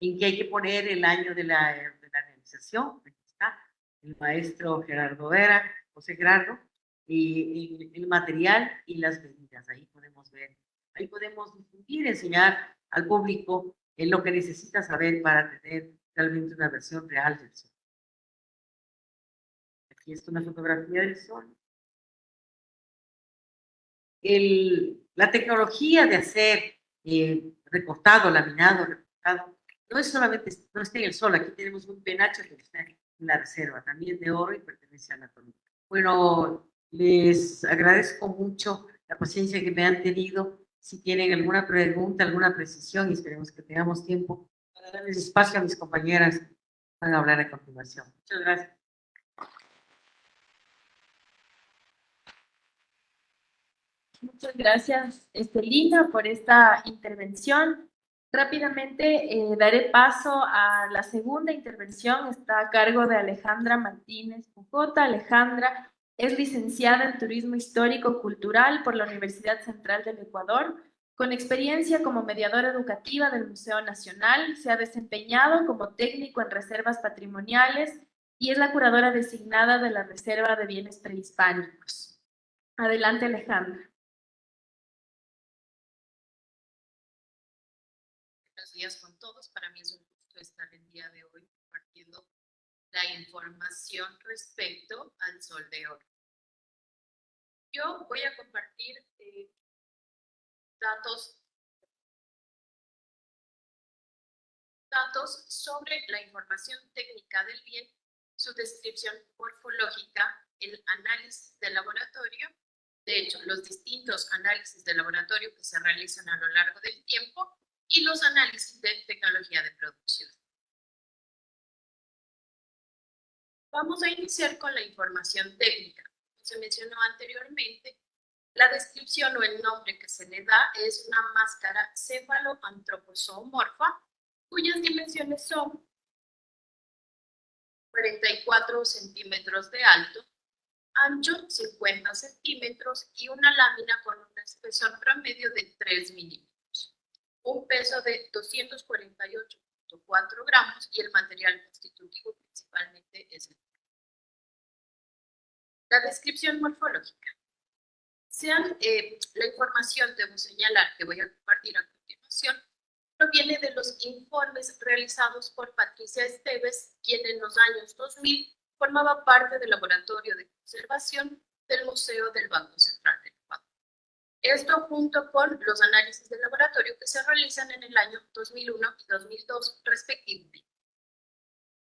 en que hay que poner el año de la realización. Aquí está el maestro Gerardo Vera, José Gerardo, y el material y las medidas. Ahí podemos ver, ahí podemos difundir, enseñar al público en lo que necesita saber para tener realmente una versión real del Sol. Aquí está una fotografía del Sol. La tecnología de hacer recortado, laminado, recortado, no es solamente, no está en el Sol. Aquí tenemos un penacho que está en la reserva, también de oro, y pertenece a la corona. Bueno, les agradezco mucho la paciencia que me han tenido. Si tienen alguna pregunta, alguna precisión, y esperemos que tengamos tiempo para darles espacio a mis compañeras que van a hablar a continuación. Muchas gracias. Muchas gracias, Estelina, por esta intervención. Rápidamente daré paso a la segunda intervención. Está a cargo de Alejandra Martínez Pucota. Alejandra es licenciada en Turismo Histórico Cultural por la Universidad Central del Ecuador. Con experiencia como mediadora educativa del Museo Nacional, se ha desempeñado como técnico en reservas patrimoniales y es la curadora designada de la Reserva de Bienes Prehispánicos. Adelante, Alejandra. Buenos días con todos. Para mí es un gusto estar el día de hoy compartiendo la información respecto al Sol de Oro. Yo voy a compartir datos sobre la información técnica del bien, su descripción morfológica, el análisis de laboratorio, de hecho, los distintos análisis de laboratorio que se realizan a lo largo del tiempo, y los análisis de tecnología de producción. Vamos a iniciar con la información técnica. Como se mencionó anteriormente, la descripción o el nombre que se le da es una máscara cefaloantropozoomorfa, cuyas dimensiones son 44 centímetros de alto, ancho 50 centímetros y una lámina con un espesor promedio de 3 milímetros. Un peso de 248.4 gramos y el material constitutivo principalmente es el. La descripción morfológica. La información, debo señalar, que voy a compartir a continuación, proviene de los informes realizados por Patricia Esteves, quien en los años 2000 formaba parte del laboratorio de conservación del Museo del Banco Central del Ecuador. Esto junto con los análisis de laboratorio que se realizan en el año 2001 y 2002 respectivamente.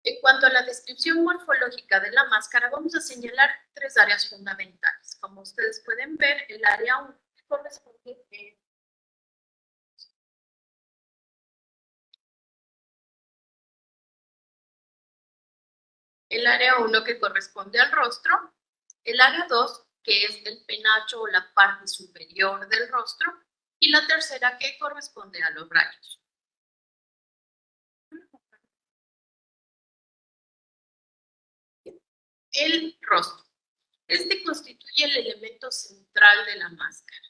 En cuanto a la descripción morfológica de la máscara, vamos a señalar 3 áreas fundamentales. Como ustedes pueden ver, el área 1 corresponde el área 1 que corresponde al rostro, el área 2 que es el penacho o la parte superior del rostro, y la tercera que corresponde a los rayos. El rostro. Este constituye el elemento central de la máscara,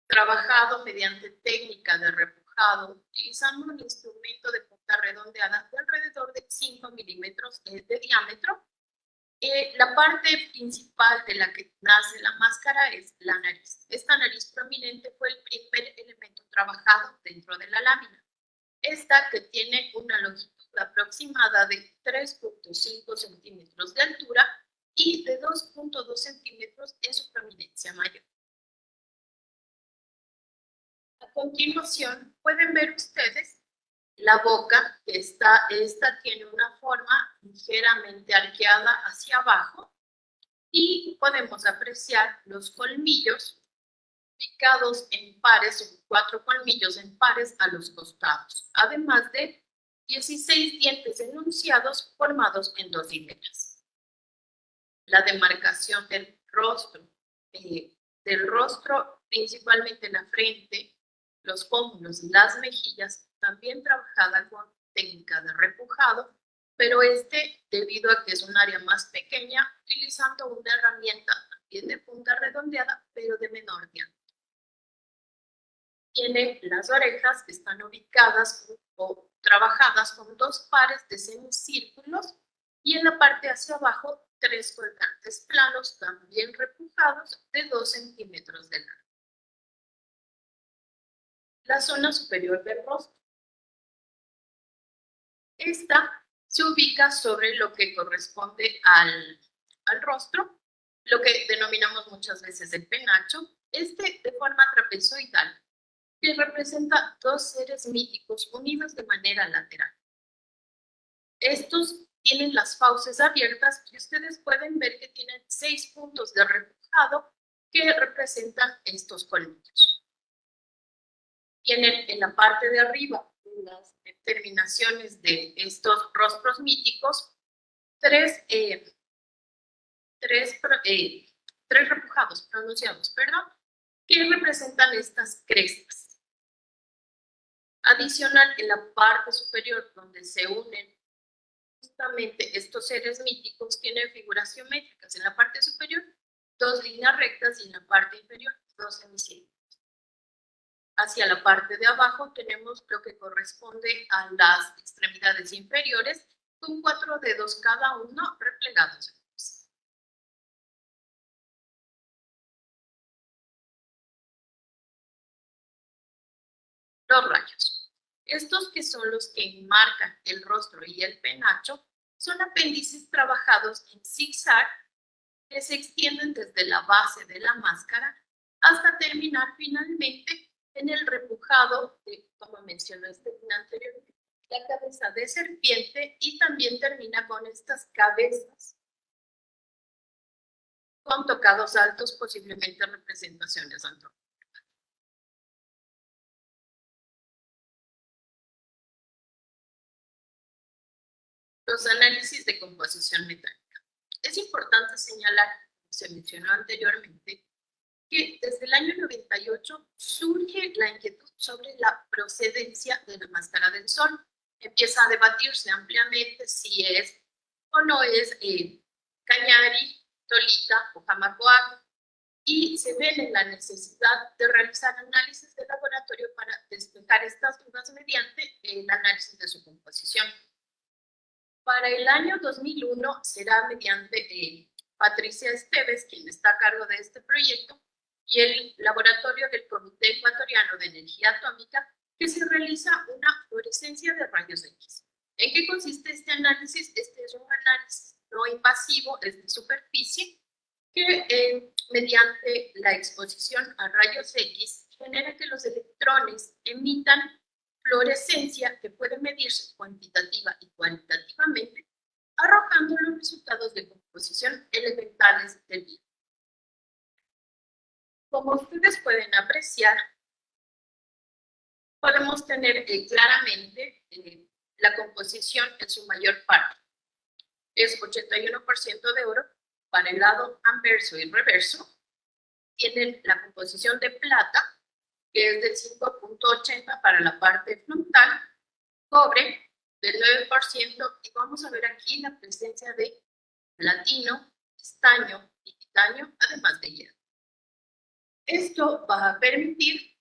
trabajado mediante técnica de repujado, utilizando un instrumento de punta redondeada de alrededor de 5 milímetros de diámetro. La parte principal de la que nace la máscara es la nariz. Esta nariz prominente fue el primer elemento trabajado dentro de la lámina. Esta que tiene una longitud aproximada de 3.5 centímetros de altura y de 2.2 centímetros en su prominencia mayor. A continuación, pueden ver ustedes la boca, que esta tiene una forma ligeramente arqueada hacia abajo, y podemos apreciar los colmillos picados en pares, 4 colmillos en pares a los costados, además de 16 dientes enunciados formados en 2 hileras. La demarcación del rostro, principalmente la frente, los pómulos y las mejillas, también trabajada con técnica de repujado, pero debido a que es un área más pequeña, utilizando una herramienta también de punta redondeada, pero de menor diámetro. Tiene las orejas que están ubicadas o trabajadas con 2 pares de semicírculos y en la parte hacia abajo 3 colgantes planos también repujados de 2 centímetros de largo. La zona superior del rostro. Esta se ubica sobre lo que corresponde al rostro, lo que denominamos muchas veces el penacho, de forma trapezoidal, que representa 2 seres míticos unidos de manera lateral. Estos tienen las fauces abiertas y ustedes pueden ver que tienen 6 puntos de repujado que representan estos colmillos. Tienen en la parte de arriba, en las terminaciones de estos rostros míticos, 3 repujados pronunciados, que representan estas crestas. Adicional, en la parte superior, donde se unen justamente estos seres míticos, tienen figuras geométricas. En la parte superior, 2 líneas rectas y en la parte inferior, 2 semicírculos. Hacia la parte de abajo tenemos lo que corresponde a las extremidades inferiores, con 4 dedos cada uno replegados. Los rayos. Estos, que son los que enmarcan el rostro y el penacho, son apéndices trabajados en zigzag que se extienden desde la base de la máscara hasta terminar finalmente en el repujado de, como mencionó anteriormente, la cabeza de serpiente, y también termina con estas cabezas con tocados altos, posiblemente representaciones antropomórficas. Los análisis de composición metálica. Es importante señalar, como se mencionó anteriormente, que desde el año 98 surge la inquietud sobre la procedencia de la máscara del sol. Empieza a debatirse ampliamente si es o no es cañari, tolita o jamacoac, y se ve en la necesidad de realizar análisis de laboratorio para despejar estas dudas mediante el análisis de su composición. Para el año 2001 será mediante Patricia Esteves, quien está a cargo de este proyecto, y el laboratorio del Comité Ecuatoriano de Energía Atómica, que se realiza una fluorescencia de rayos X. ¿En qué consiste este análisis? Este es un análisis no invasivo, es de superficie, que mediante la exposición a rayos X genera que los electrones emitan fluorescencia que puede medirse cuantitativa y cualitativamente, arrojando los resultados de composición elementales del vidrio. Como ustedes pueden apreciar, podemos tener claramente la composición en su mayor parte. es 81% de oro. Para el lado anverso y reverso, tienen la composición de plata, que es del 5.80 para la parte frontal, cobre del 9%, y vamos a ver aquí la presencia de platino, estaño y titanio, además de hierro. Esto va a permitir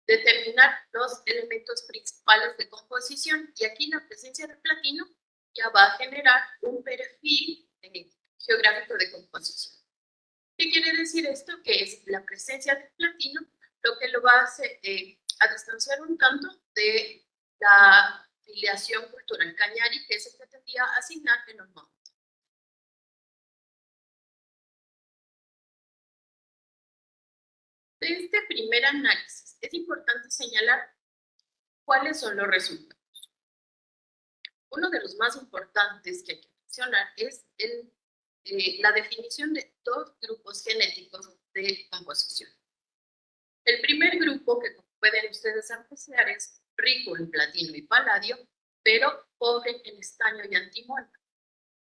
determinar los elementos principales de composición, y aquí la presencia de platino ya va a generar un perfil geográfico de composición. ¿Qué quiere decir esto? Que es la presencia de platino lo que lo va a hacer a distanciar un tanto de la filiación cultural cañari, que se pretendía asignar en los momentos. De este primer análisis, es importante señalar cuáles son los resultados. Uno de los más importantes que hay que mencionar es la definición de dos grupos genéticos de composición. El primer grupo, que como pueden ustedes apreciar, es rico en platino y paladio, pero pobre en estaño y antimonio.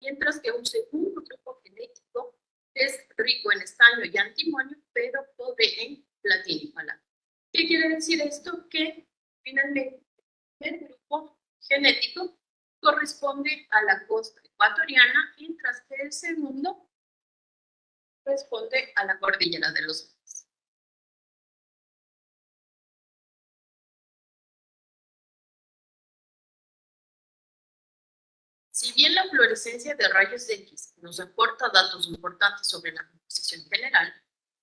Mientras que un segundo grupo genético es rico en estaño y antimonio, pero pobre en platino y paladio. ¿Qué quiere decir esto? Que finalmente el grupo genético corresponde a la costa ecuatoriana, mientras que el segundo corresponde a la cordillera de los Andes. Si bien la fluorescencia de rayos X nos aporta datos importantes sobre la composición general,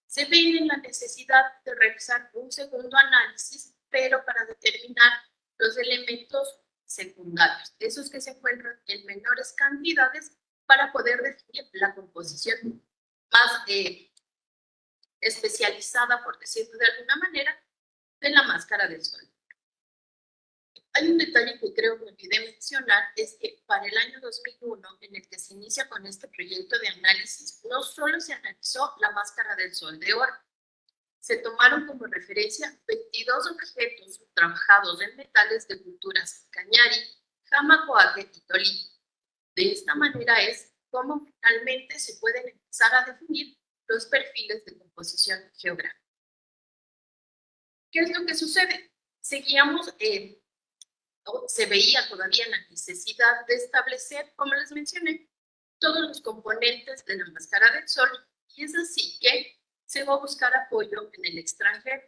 se ve en la necesidad de realizar un segundo análisis, pero para determinar los elementos secundarios, esos que se encuentran en menores cantidades, para poder definir la composición más especializada, por decirlo de alguna manera, de la máscara del sol. Hay un detalle que creo que olvidé mencionar, es que para el año 2001, en el que se inicia con este proyecto de análisis, no solo se analizó la máscara del sol de oro, se tomaron como referencia 22 objetos trabajados en metales de culturas cañari, jamacoate y tolito. De esta manera es como finalmente se pueden empezar a definir los perfiles de composición geográfica. ¿Qué es lo que sucede? Seguíamos se veía todavía la necesidad de establecer, como les mencioné, todos los componentes de la máscara del sol, y es así que se va a buscar apoyo en el extranjero.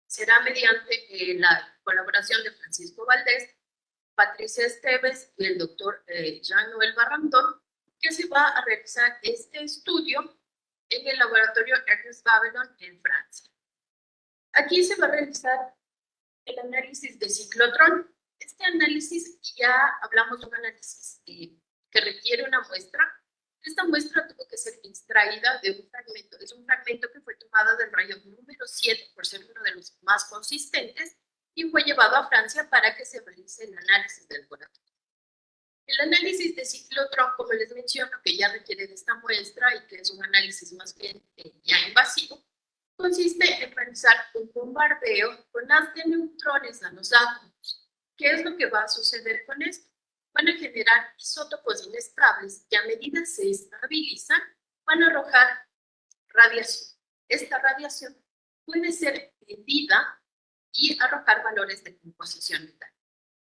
Será mediante la colaboración de Francisco Valdés, Patricia Esteves y el doctor Jean-Noël Barrandón, que se va a realizar este estudio en el laboratorio Ernest Babylon en Francia. Aquí se va a realizar el análisis de ciclotrón. Este análisis, ya hablamos de un análisis que requiere una muestra. Esta muestra tuvo que ser extraída de un fragmento, es un fragmento que fue tomado del rayo número 7, por ser uno de los más consistentes, y fue llevado a Francia para que se realice el análisis del laboratorio. El análisis de ciclotrón, como les menciono, que ya requiere de esta muestra y que es un análisis más bien ya invasivo, consiste en realizar un bombardeo con haz de neutrones a los átomos. ¿Qué es lo que va a suceder con esto? Van a generar isótopos inestables que a medida se estabilizan van a arrojar radiación. Esta radiación puede ser medida y arrojar valores de composición metal.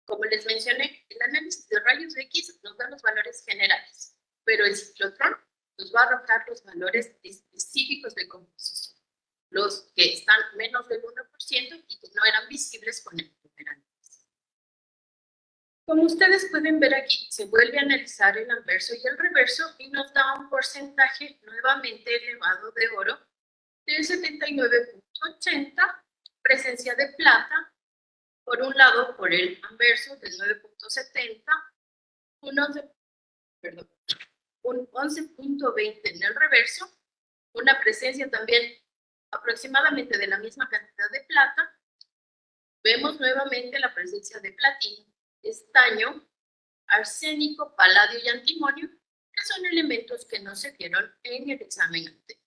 Como les mencioné, el análisis de rayos X nos da los valores generales, pero el ciclotrón nos va a arrojar los valores específicos de composición, los que están menos del 1% y que no eran visibles con el primer análisis. Como ustedes pueden ver aquí, se vuelve a analizar el anverso y el reverso y nos da un porcentaje nuevamente elevado de oro del 79.80, presencia de plata, por un lado por el anverso del 9.70, un 11.20 en el reverso, una presencia también aproximadamente de la misma cantidad de plata. Vemos nuevamente la presencia de platino, estaño, arsénico, paladio y antimonio, que son elementos que no se vieron en el examen anterior.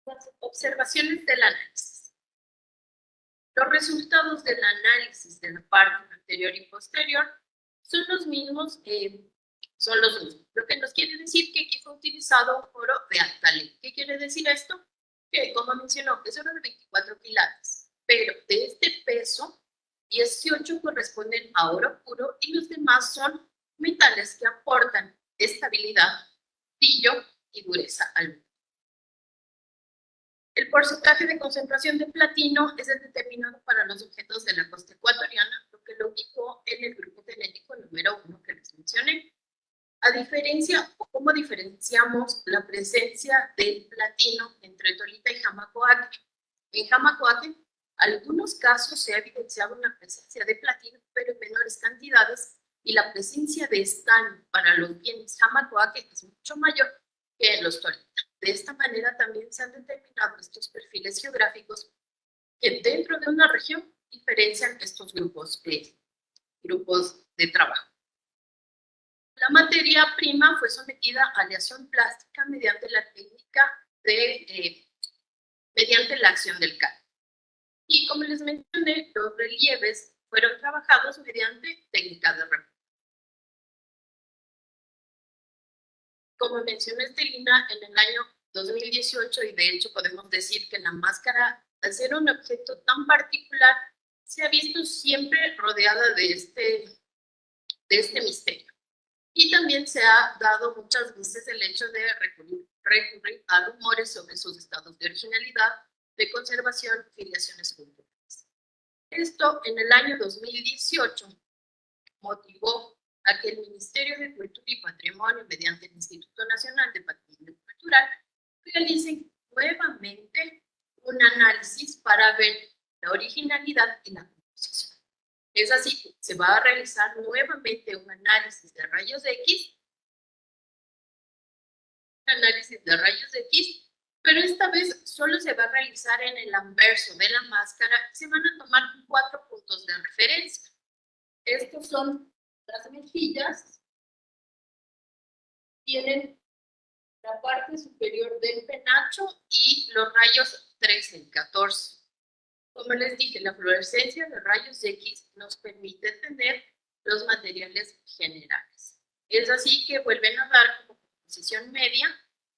Las observaciones del análisis. Los resultados del análisis de la parte anterior y posterior son los mismos, Lo que nos quiere decir que aquí fue utilizado oro de alta ley. ¿Qué quiere decir esto? Que, como mencionó, es oro de 24 quilates, pero de este peso, 18 corresponden a oro puro y los demás son metales que aportan estabilidad, brillo y dureza al metal. El porcentaje de concentración de platino es el determinado para los objetos de la costa ecuatoriana, lo que lo ubicó en el grupo genético número 1 que les mencioné. A diferencia, o cómo diferenciamos la presencia del platino entre Tolita y Jamacoaque. En Jamacoaque, algunos casos se ha evidenciado una presencia de platino, pero en menores cantidades, y la presencia de estaño para los bienes Jamacoaque es mucho mayor que en los Tolita. De esta manera también se han determinado estos perfiles geográficos que dentro de una región diferencian estos grupos de trabajo. La materia prima fue sometida a aleación plástica mediante la técnica mediante la acción del calcio. Y como les mencioné, los relieves fueron trabajados mediante técnica de remojo. Como mencionó Estelina, en el año 2018, y de hecho podemos decir que la máscara, al ser un objeto tan particular, se ha visto siempre rodeada de este misterio. Y también se ha dado muchas veces el hecho de recurrir a rumores sobre sus estados de originalidad, de conservación, filiaciones culturales. Esto en el año 2018 motivó a que el Ministerio de Cultura y Patrimonio, mediante el Instituto Nacional de Patrimonio Cultural, realicen nuevamente un análisis para ver la originalidad y la composición. Es así que se va a realizar nuevamente un análisis de rayos X, pero esta vez solo se va a realizar en el anverso de la máscara y se van a tomar 4 puntos de referencia. Estos son las mejillas, tienen la parte superior del penacho y los rayos 13 y 14. Como les dije, la fluorescencia de rayos X nos permite tener los materiales generales. Es así que vuelven a dar como composición media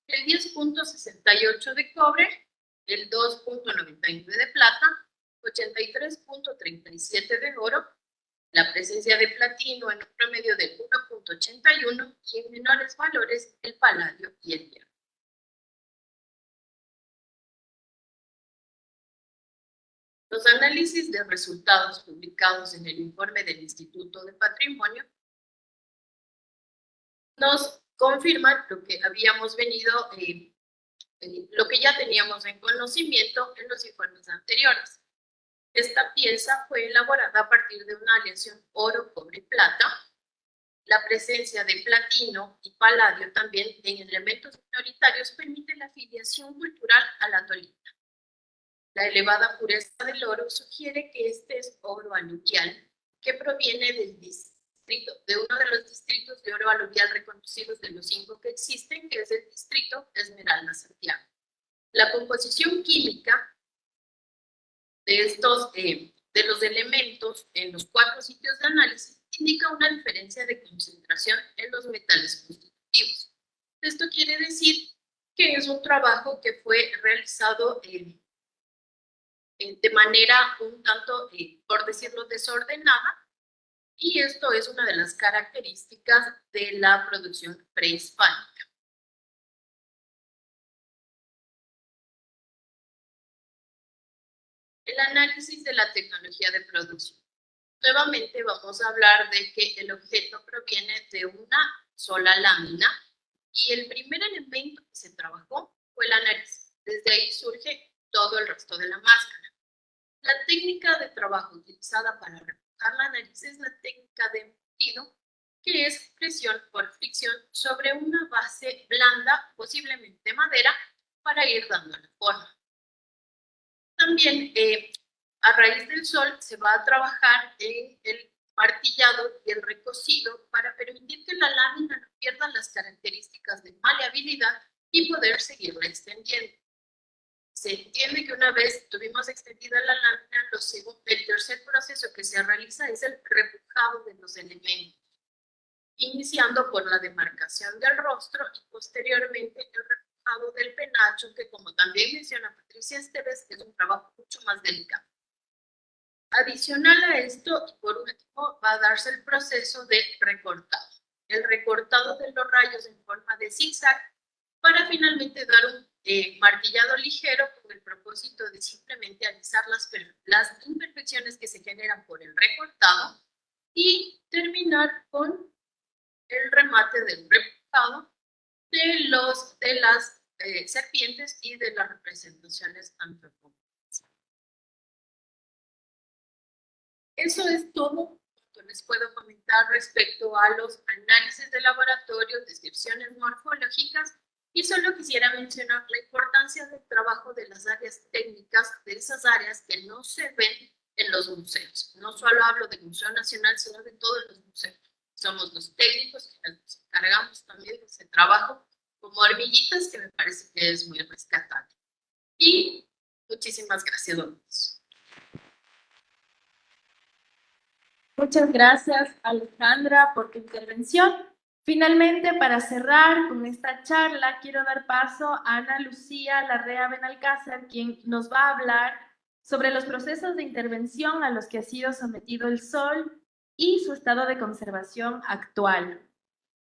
el 10.68 de cobre, el 2.99 de plata, 83.37 de oro, la presencia de platino en un promedio del 1.81 y en menores valores el paladio y el hierro. Los análisis de resultados publicados en el informe del Instituto de Patrimonio nos confirman lo que habíamos venido, lo que ya teníamos en conocimiento en los informes anteriores. Esta pieza fue elaborada a partir de una aleación oro, cobre y plata. La presencia de platino y paladio también en elementos minoritarios permite la afiliación cultural a la tolita. La elevada pureza del oro sugiere que este es oro aluvial, que proviene del distrito, de uno de los distritos de oro aluvial reconocidos de los 5 que existen, que es el distrito Esmeralda Santiago. La composición química de los elementos en los 4 sitios de análisis indica una diferencia de concentración en los metales constitutivos. Esto quiere decir que es un trabajo que fue realizado de manera un tanto, por decirlo, desordenada, y esto es una de las características de la producción prehispánica. El análisis de la tecnología de producción. Nuevamente vamos a hablar de que el objeto proviene de una sola lámina y el primer elemento que se trabajó fue la nariz. Desde ahí surge todo el resto de la máscara. La técnica de trabajo utilizada para remojar la nariz es la técnica de embutido, que es presión por fricción sobre una base blanda, posiblemente madera, para ir dando la forma. También, a raíz del sol, se va a trabajar en el martillado y el recocido para permitir que la lámina no pierda las características de maleabilidad y poder seguirla extendiendo. Se entiende que una vez tuvimos extendida la lámina, el tercer proceso que se realiza es el repujado de los elementos, iniciando por la demarcación del rostro y posteriormente el repujado del penacho, que como también menciona Patricia Esteves, es un trabajo mucho más delicado. Adicional a esto, y por último, va a darse el proceso de recortado. El recortado de los rayos en forma de zigzag para finalmente dar un martillado ligero con el propósito de simplemente alisar las imperfecciones que se generan por el recortado y terminar con el remate del repujado de las serpientes y de las representaciones antropomórficas. Eso es todo lo que les puedo comentar respecto a los análisis de laboratorio, descripciones morfológicas, y solo quisiera mencionar la importancia del trabajo de las áreas técnicas, de esas áreas que no se ven en los museos. No solo hablo del Museo Nacional, sino de todos los museos. Somos los técnicos que nos encargamos también de ese trabajo como hormiguitas, que me parece que es muy rescatable. Y muchísimas gracias, doctores. Muchas gracias, Alejandra, por tu intervención. Finalmente, para cerrar con esta charla, quiero dar paso a Ana Lucía Larrea Benalcázar, quien nos va a hablar sobre los procesos de intervención a los que ha sido sometido el sol y su estado de conservación actual.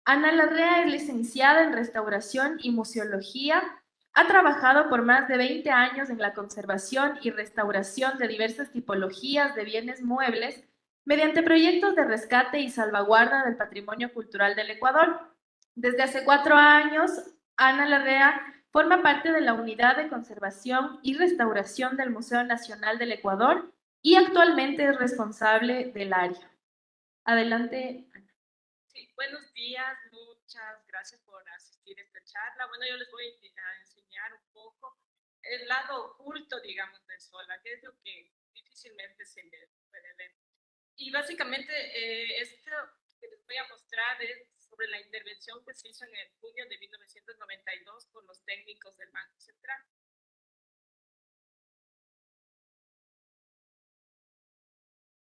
Ana Larrea es licenciada en Restauración y Museología. Ha trabajado por más de 20 años en la conservación y restauración de diversas tipologías de bienes muebles mediante proyectos de rescate y salvaguarda del patrimonio cultural del Ecuador. Desde hace 4 años, Ana Larrea forma parte de la Unidad de Conservación y Restauración del Museo Nacional del Ecuador y actualmente es responsable del área. Adelante. Sí, buenos días, muchas gracias por asistir a esta charla. Bueno, yo les voy a enseñar un poco el lado oculto, digamos, del sol, que es lo que difícilmente se le puede ver. Y básicamente esto que les voy a mostrar es sobre la intervención que se hizo en el junio de 1992 por los técnicos del Banco Central.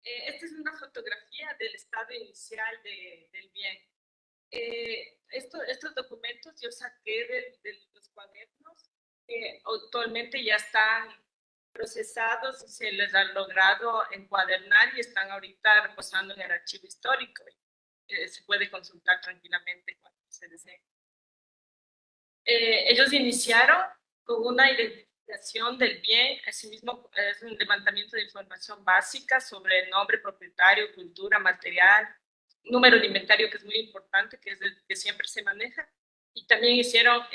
Esta es una fotografía del estado inicial del bien. Estos documentos yo saqué de los cuadernos que actualmente ya están procesados y se les ha logrado encuadernar y están ahorita reposando en el archivo histórico. Se puede consultar tranquilamente cuando se desee. Ellos iniciaron con una identificación del bien, asimismo es un levantamiento de información básica sobre el nombre, propietario, cultura, material, número de inventario, que es muy importante, que es el que siempre se maneja, y también hicieron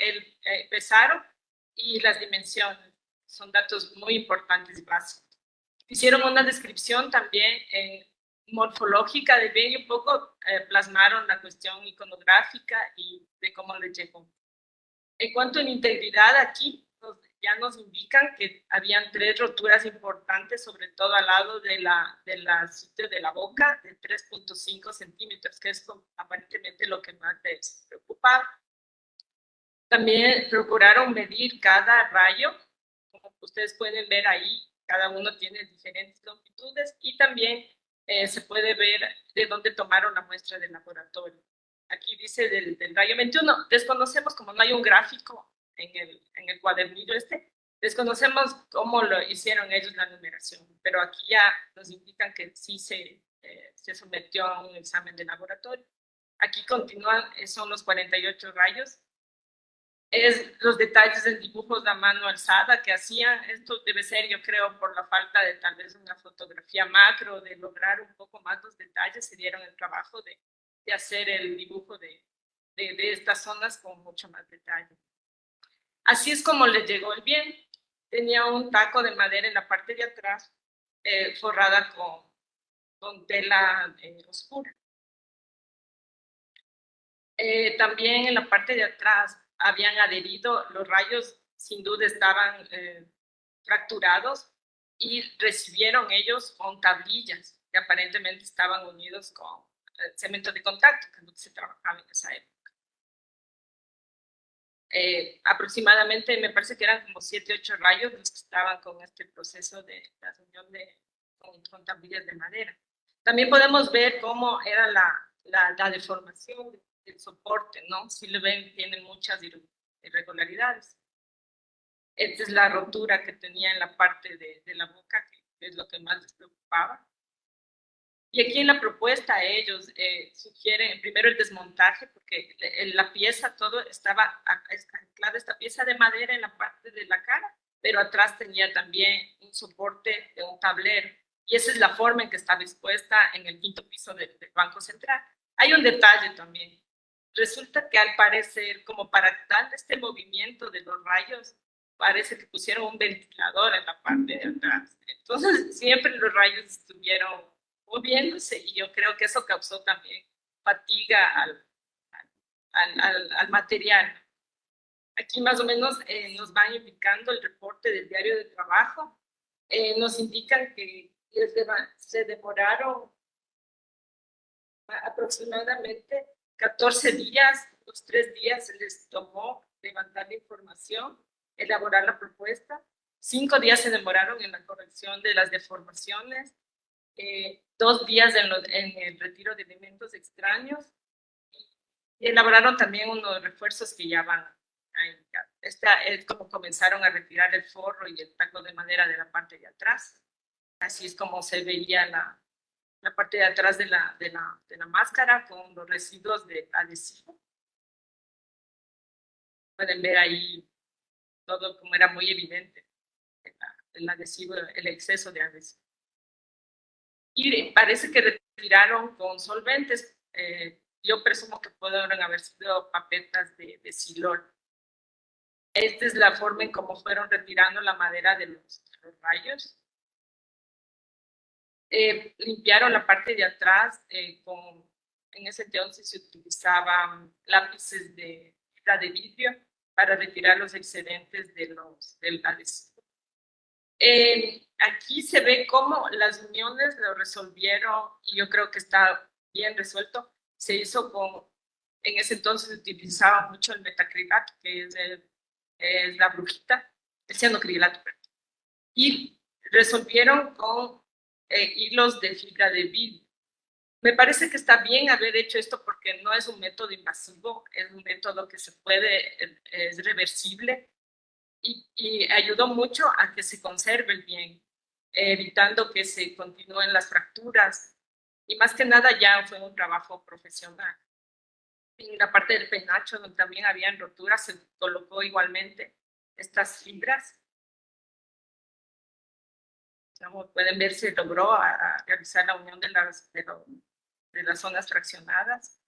pesaron y las dimensiones, son datos muy importantes y básicos. Hicieron una descripción también morfológica del bien y un poco plasmaron la cuestión iconográfica y de cómo les llegó. En cuanto a la integridad, aquí ya nos indican que habían 3 roturas importantes, sobre todo al lado de la sitio de la boca, de 3.5 centímetros, que es aparentemente lo que más les preocupaba. También procuraron medir cada rayo, como ustedes pueden ver ahí, cada uno tiene diferentes longitudes y también se puede ver de dónde tomaron la muestra del laboratorio. Aquí dice del rayo 21, desconocemos, como no hay un gráfico en el cuadernillo desconocemos cómo lo hicieron ellos la numeración, pero aquí ya nos indican que sí se sometió a un examen de laboratorio. Aquí continúan, son los 48 rayos. Es los detalles del dibujo de mano alzada que hacían. Esto debe ser, yo creo, por la falta de tal vez una fotografía macro, de lograr un poco más los detalles, se dieron el trabajo de hacer el dibujo de estas zonas con mucho más detalle. Así es como les llegó el bien. Tenía un taco de madera en la parte de atrás, forrada con tela oscura. También en la parte de atrás habían adherido, los rayos sin duda estaban fracturados y recibieron ellos con tablillas que aparentemente estaban unidos con cemento de contacto, que es lo que se trabajaba en esa época. Aproximadamente, me parece que eran como 7, 8 rayos los que estaban con este proceso de la unión con tablillas de madera. También podemos ver cómo era la deformación del soporte, ¿no? Si lo ven, tiene muchas irregularidades. Esta es la rotura que tenía en la parte de la boca, que es lo que más les preocupaba. Y aquí en la propuesta ellos sugieren primero el desmontaje, porque la pieza, todo estaba anclada, esta pieza de madera en la parte de la cara, pero atrás tenía también un soporte de un tablero. Y esa es la forma en que está dispuesta en el quinto piso del Banco Central. Hay un detalle también. Resulta que al parecer, como para dar este movimiento de los rayos, parece que pusieron un ventilador en la parte de atrás. Entonces, siempre los rayos estuvieron moviéndose y yo creo que eso causó también fatiga al material. Aquí más o menos nos van indicando el reporte del diario de trabajo. Nos indican que se demoraron aproximadamente 14 días, los 3 días les tomó levantar la información, elaborar la propuesta, 5 días se demoraron en la corrección de las deformaciones, 2 días en el retiro de elementos extraños, y elaboraron también unos refuerzos que ya van a indicar. Esta es como comenzaron a retirar el forro y el taco de madera de la parte de atrás. Así es como se veía la parte de atrás de la máscara con los residuos de adhesivo. Pueden ver ahí todo como era muy evidente el adhesivo, el exceso de adhesivo. Y parece que retiraron con solventes. Yo presumo que pudieron haber sido papetas de silor. Esta es la forma en cómo fueron retirando la madera de los rayos. Limpiaron la parte de atrás en ese entonces se utilizaban lápices de fibra de vidrio para retirar los excedentes del adhesivo. Aquí se ve cómo las uniones lo resolvieron y yo creo que está bien resuelto. Se hizo en ese entonces se utilizaba mucho el metacrilato, que es la brujita, el cianocrilato, y resolvieron con hilos de fibra de vidrio. Me parece que está bien haber hecho esto porque no es un método invasivo, es un método que se puede, es reversible y ayudó mucho a que se conserve el bien, evitando que se continúen las fracturas y más que nada ya fue un trabajo profesional. En la parte del penacho, donde también habían roturas, se colocó igualmente estas fibras. Como pueden ver, se logró realizar la unión de las zonas fraccionadas.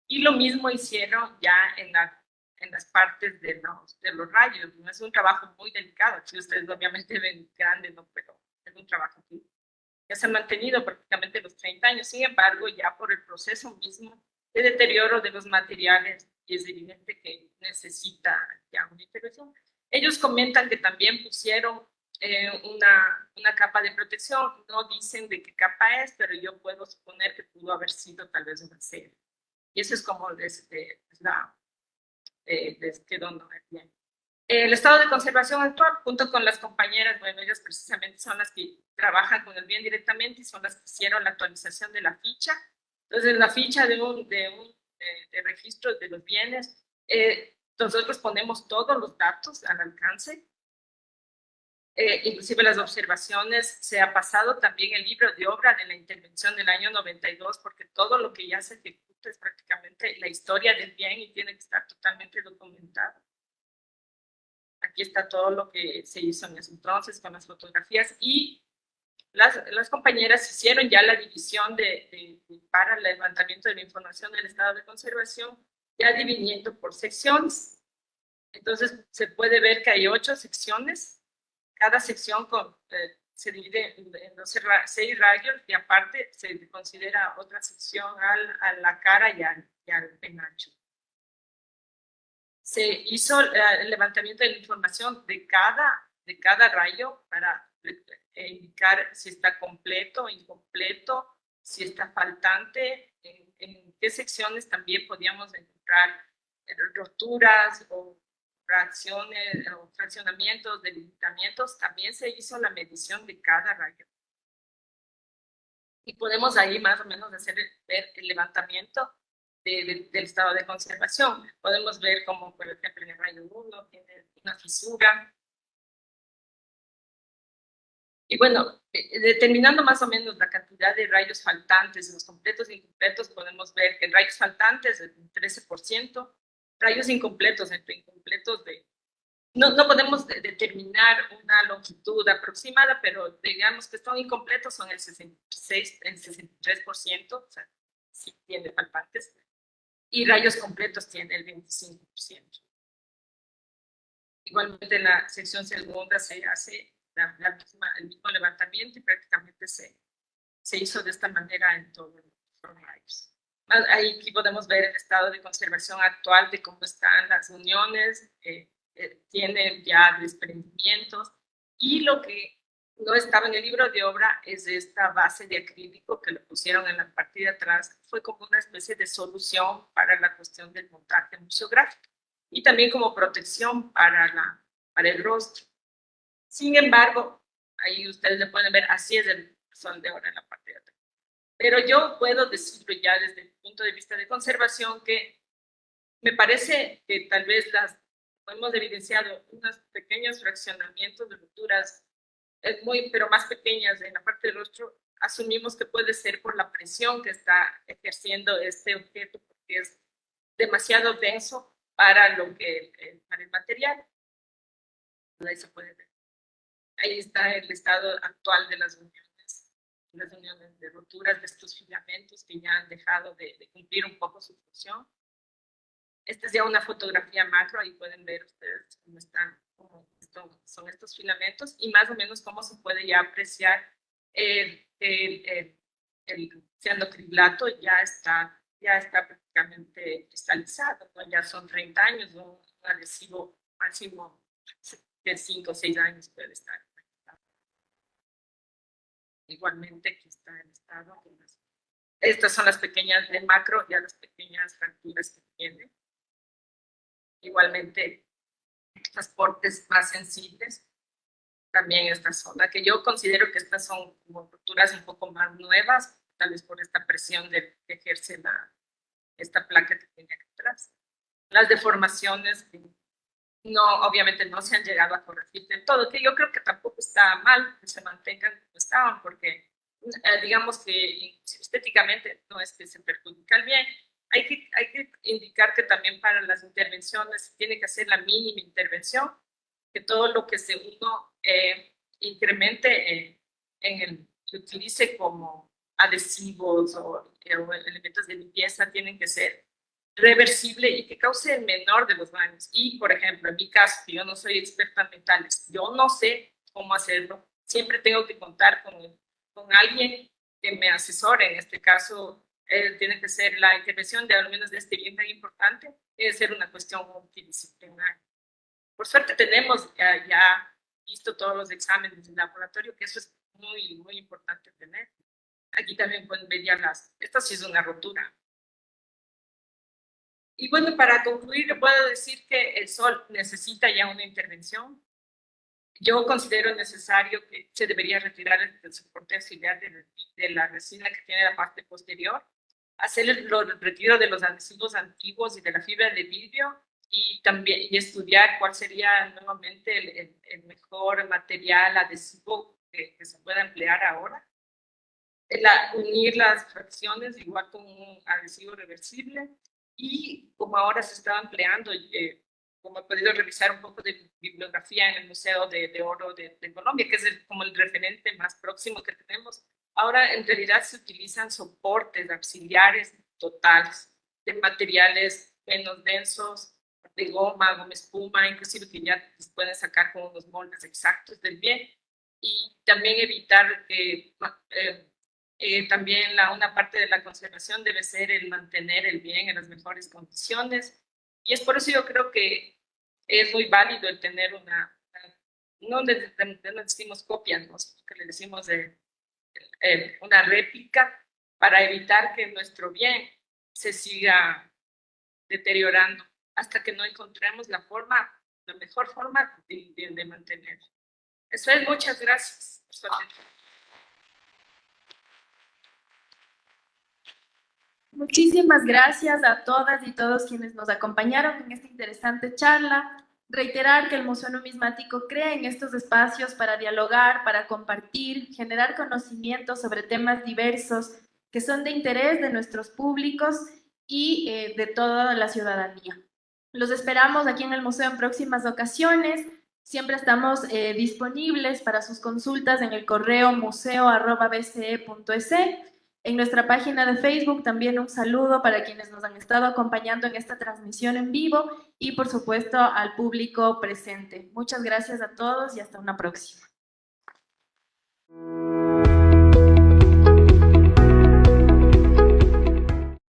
Y lo mismo hicieron ya en las partes de los rayos. No es un trabajo muy delicado. Si ustedes obviamente ven grande, ¿no? Pero es un trabajo que ya se ha mantenido prácticamente los 30 años. Sin embargo, ya por el proceso mismo de deterioro de los materiales, y es evidente que necesita ya una intervención. Ellos comentan que también pusieron una capa de protección. No dicen de qué capa es, pero yo puedo suponer que pudo haber sido tal vez una serie. Y eso es como les quedó bien. El estado de conservación actual, junto con las compañeras, bueno, ellas precisamente son las que trabajan con el bien directamente y son las que hicieron la actualización de la ficha. Entonces, la ficha de registro de los bienes, nosotros ponemos todos los datos al alcance, inclusive las observaciones. Se ha pasado también el libro de obra de la intervención del año 92, porque todo lo que ya se ejecuta es prácticamente la historia del bien y tiene que estar totalmente documentado. Aquí está todo lo que se hizo en ese entonces con las fotografías y las compañeras hicieron ya la división para el levantamiento de la información del estado de conservación, ya dividiendo por secciones. Entonces se puede ver que hay 8 secciones. Cada sección se divide en 6 rayos y aparte se considera otra sección a la cara y al penacho. Se hizo el levantamiento de la información de cada rayo para indicar si está completo o incompleto, si está faltante, en qué secciones también podíamos encontrar roturas o fracciones o fraccionamientos, delimitamientos, también se hizo la medición de cada rayo. Y podemos ahí más o menos ver el levantamiento del estado de conservación. Podemos ver como, por ejemplo, en el rayo 1 tiene una fisura. Y bueno, determinando más o menos la cantidad de rayos faltantes, los completos e incompletos, podemos ver que en rayos faltantes es un 13%, rayos incompletos, entre incompletos no podemos determinar una longitud aproximada, pero digamos que son incompletos, son el 63%, o sea, sí tiene faltantes, y rayos completos tiene el 25%. Igualmente en la sección segunda se hace el mismo levantamiento y prácticamente se hizo de esta manera en todos los rayos. Ahí aquí podemos ver el estado de conservación actual de cómo están las uniones, tienen ya desprendimientos, y lo que no estaba en el libro de obra es esta base de acrílico que lo pusieron en la parte de atrás. Fue como una especie de solución para la cuestión del montaje museográfico y también como protección para el rostro. Sin embargo, ahí ustedes le pueden ver, así es el sol de ahora en la parte de atrás. Pero yo puedo decirlo ya desde el punto de vista de conservación que me parece que tal vez hemos evidenciado unos pequeños fraccionamientos de rupturas pero más pequeñas en la parte del rostro. Asumimos que puede ser por la presión que está ejerciendo este objeto, porque es demasiado denso para para el material. Ahí se puede ver. Ahí está el estado actual de las uniones de roturas de estos filamentos que ya han dejado de cumplir un poco su función. Esta es ya una fotografía macro, ahí pueden ver ustedes cómo son estos filamentos y más o menos cómo se puede ya apreciar el cianocrilato ya está prácticamente cristalizado, ¿no? Ya son 30 años, ¿no? Un adhesivo máximo de 5 o 6 años puede estar. Igualmente aquí está el estado. Estas son las pequeñas de macro, ya las pequeñas fracturas que tiene. Igualmente, transportes más sensibles, también esta zona, que yo considero que estas son como rupturas un poco más nuevas, tal vez por esta presión que ejerce esta placa que tiene aquí atrás. Las deformaciones obviamente no se han llegado a corregir del todo, que yo creo que tampoco está mal que se mantengan como estaban, porque digamos que estéticamente no es que se perjudica el bien. Hay que indicar que también para las intervenciones tiene que hacer la mínima intervención, que todo lo que uno incremente que utilice como adhesivos o elementos de limpieza tienen que ser reversible y que cause el menor de los daños. Y, por ejemplo, en mi caso, yo no soy experta en metales, yo no sé cómo hacerlo, siempre tengo que contar con alguien que me asesore. En este caso, tiene que ser la intervención de al menos de este bien tan importante, debe ser una cuestión multidisciplinar. Por suerte tenemos ya visto todos los exámenes del laboratorio, que eso es muy, muy importante tener. Aquí también pueden ver ya esta sí es una rotura. Y bueno, para concluir, puedo decir que el sol necesita ya una intervención. Yo considero necesario que se debería retirar el soporte auxiliar de la resina que tiene la parte posterior, hacer el retiro de los adhesivos antiguos y de la fibra de vidrio y también estudiar cuál sería nuevamente el mejor material adhesivo que se pueda emplear ahora. Unir las fracciones igual con un adhesivo reversible. Y como ahora se estaba empleando, como he podido revisar un poco de bibliografía en el Museo de Oro de Colombia, que es como el referente más próximo que tenemos, ahora en realidad se utilizan soportes auxiliares totales de materiales menos densos, de goma espuma, inclusive que ya se pueden sacar con unos moldes exactos del bien. Y también evitar que también una parte de la conservación debe ser el mantener el bien en las mejores condiciones. Y es por eso yo creo que es muy válido el tener no le decimos copia, ¿no? Que le decimos una réplica para evitar que nuestro bien se siga deteriorando hasta que no encontremos la forma la mejor forma de mantener. Eso es, muchas gracias por su atención. Muchísimas gracias a todas y todos quienes nos acompañaron en esta interesante charla. Reiterar que el Museo Numismático crea en estos espacios para dialogar, para compartir, generar conocimiento sobre temas diversos que son de interés de nuestros públicos y de toda la ciudadanía. Los esperamos aquí en el museo en próximas ocasiones. Siempre estamos disponibles para sus consultas en el correo museo@bce.es. En nuestra página de Facebook también un saludo para quienes nos han estado acompañando en esta transmisión en vivo y por supuesto al público presente. Muchas gracias a todos y hasta una próxima.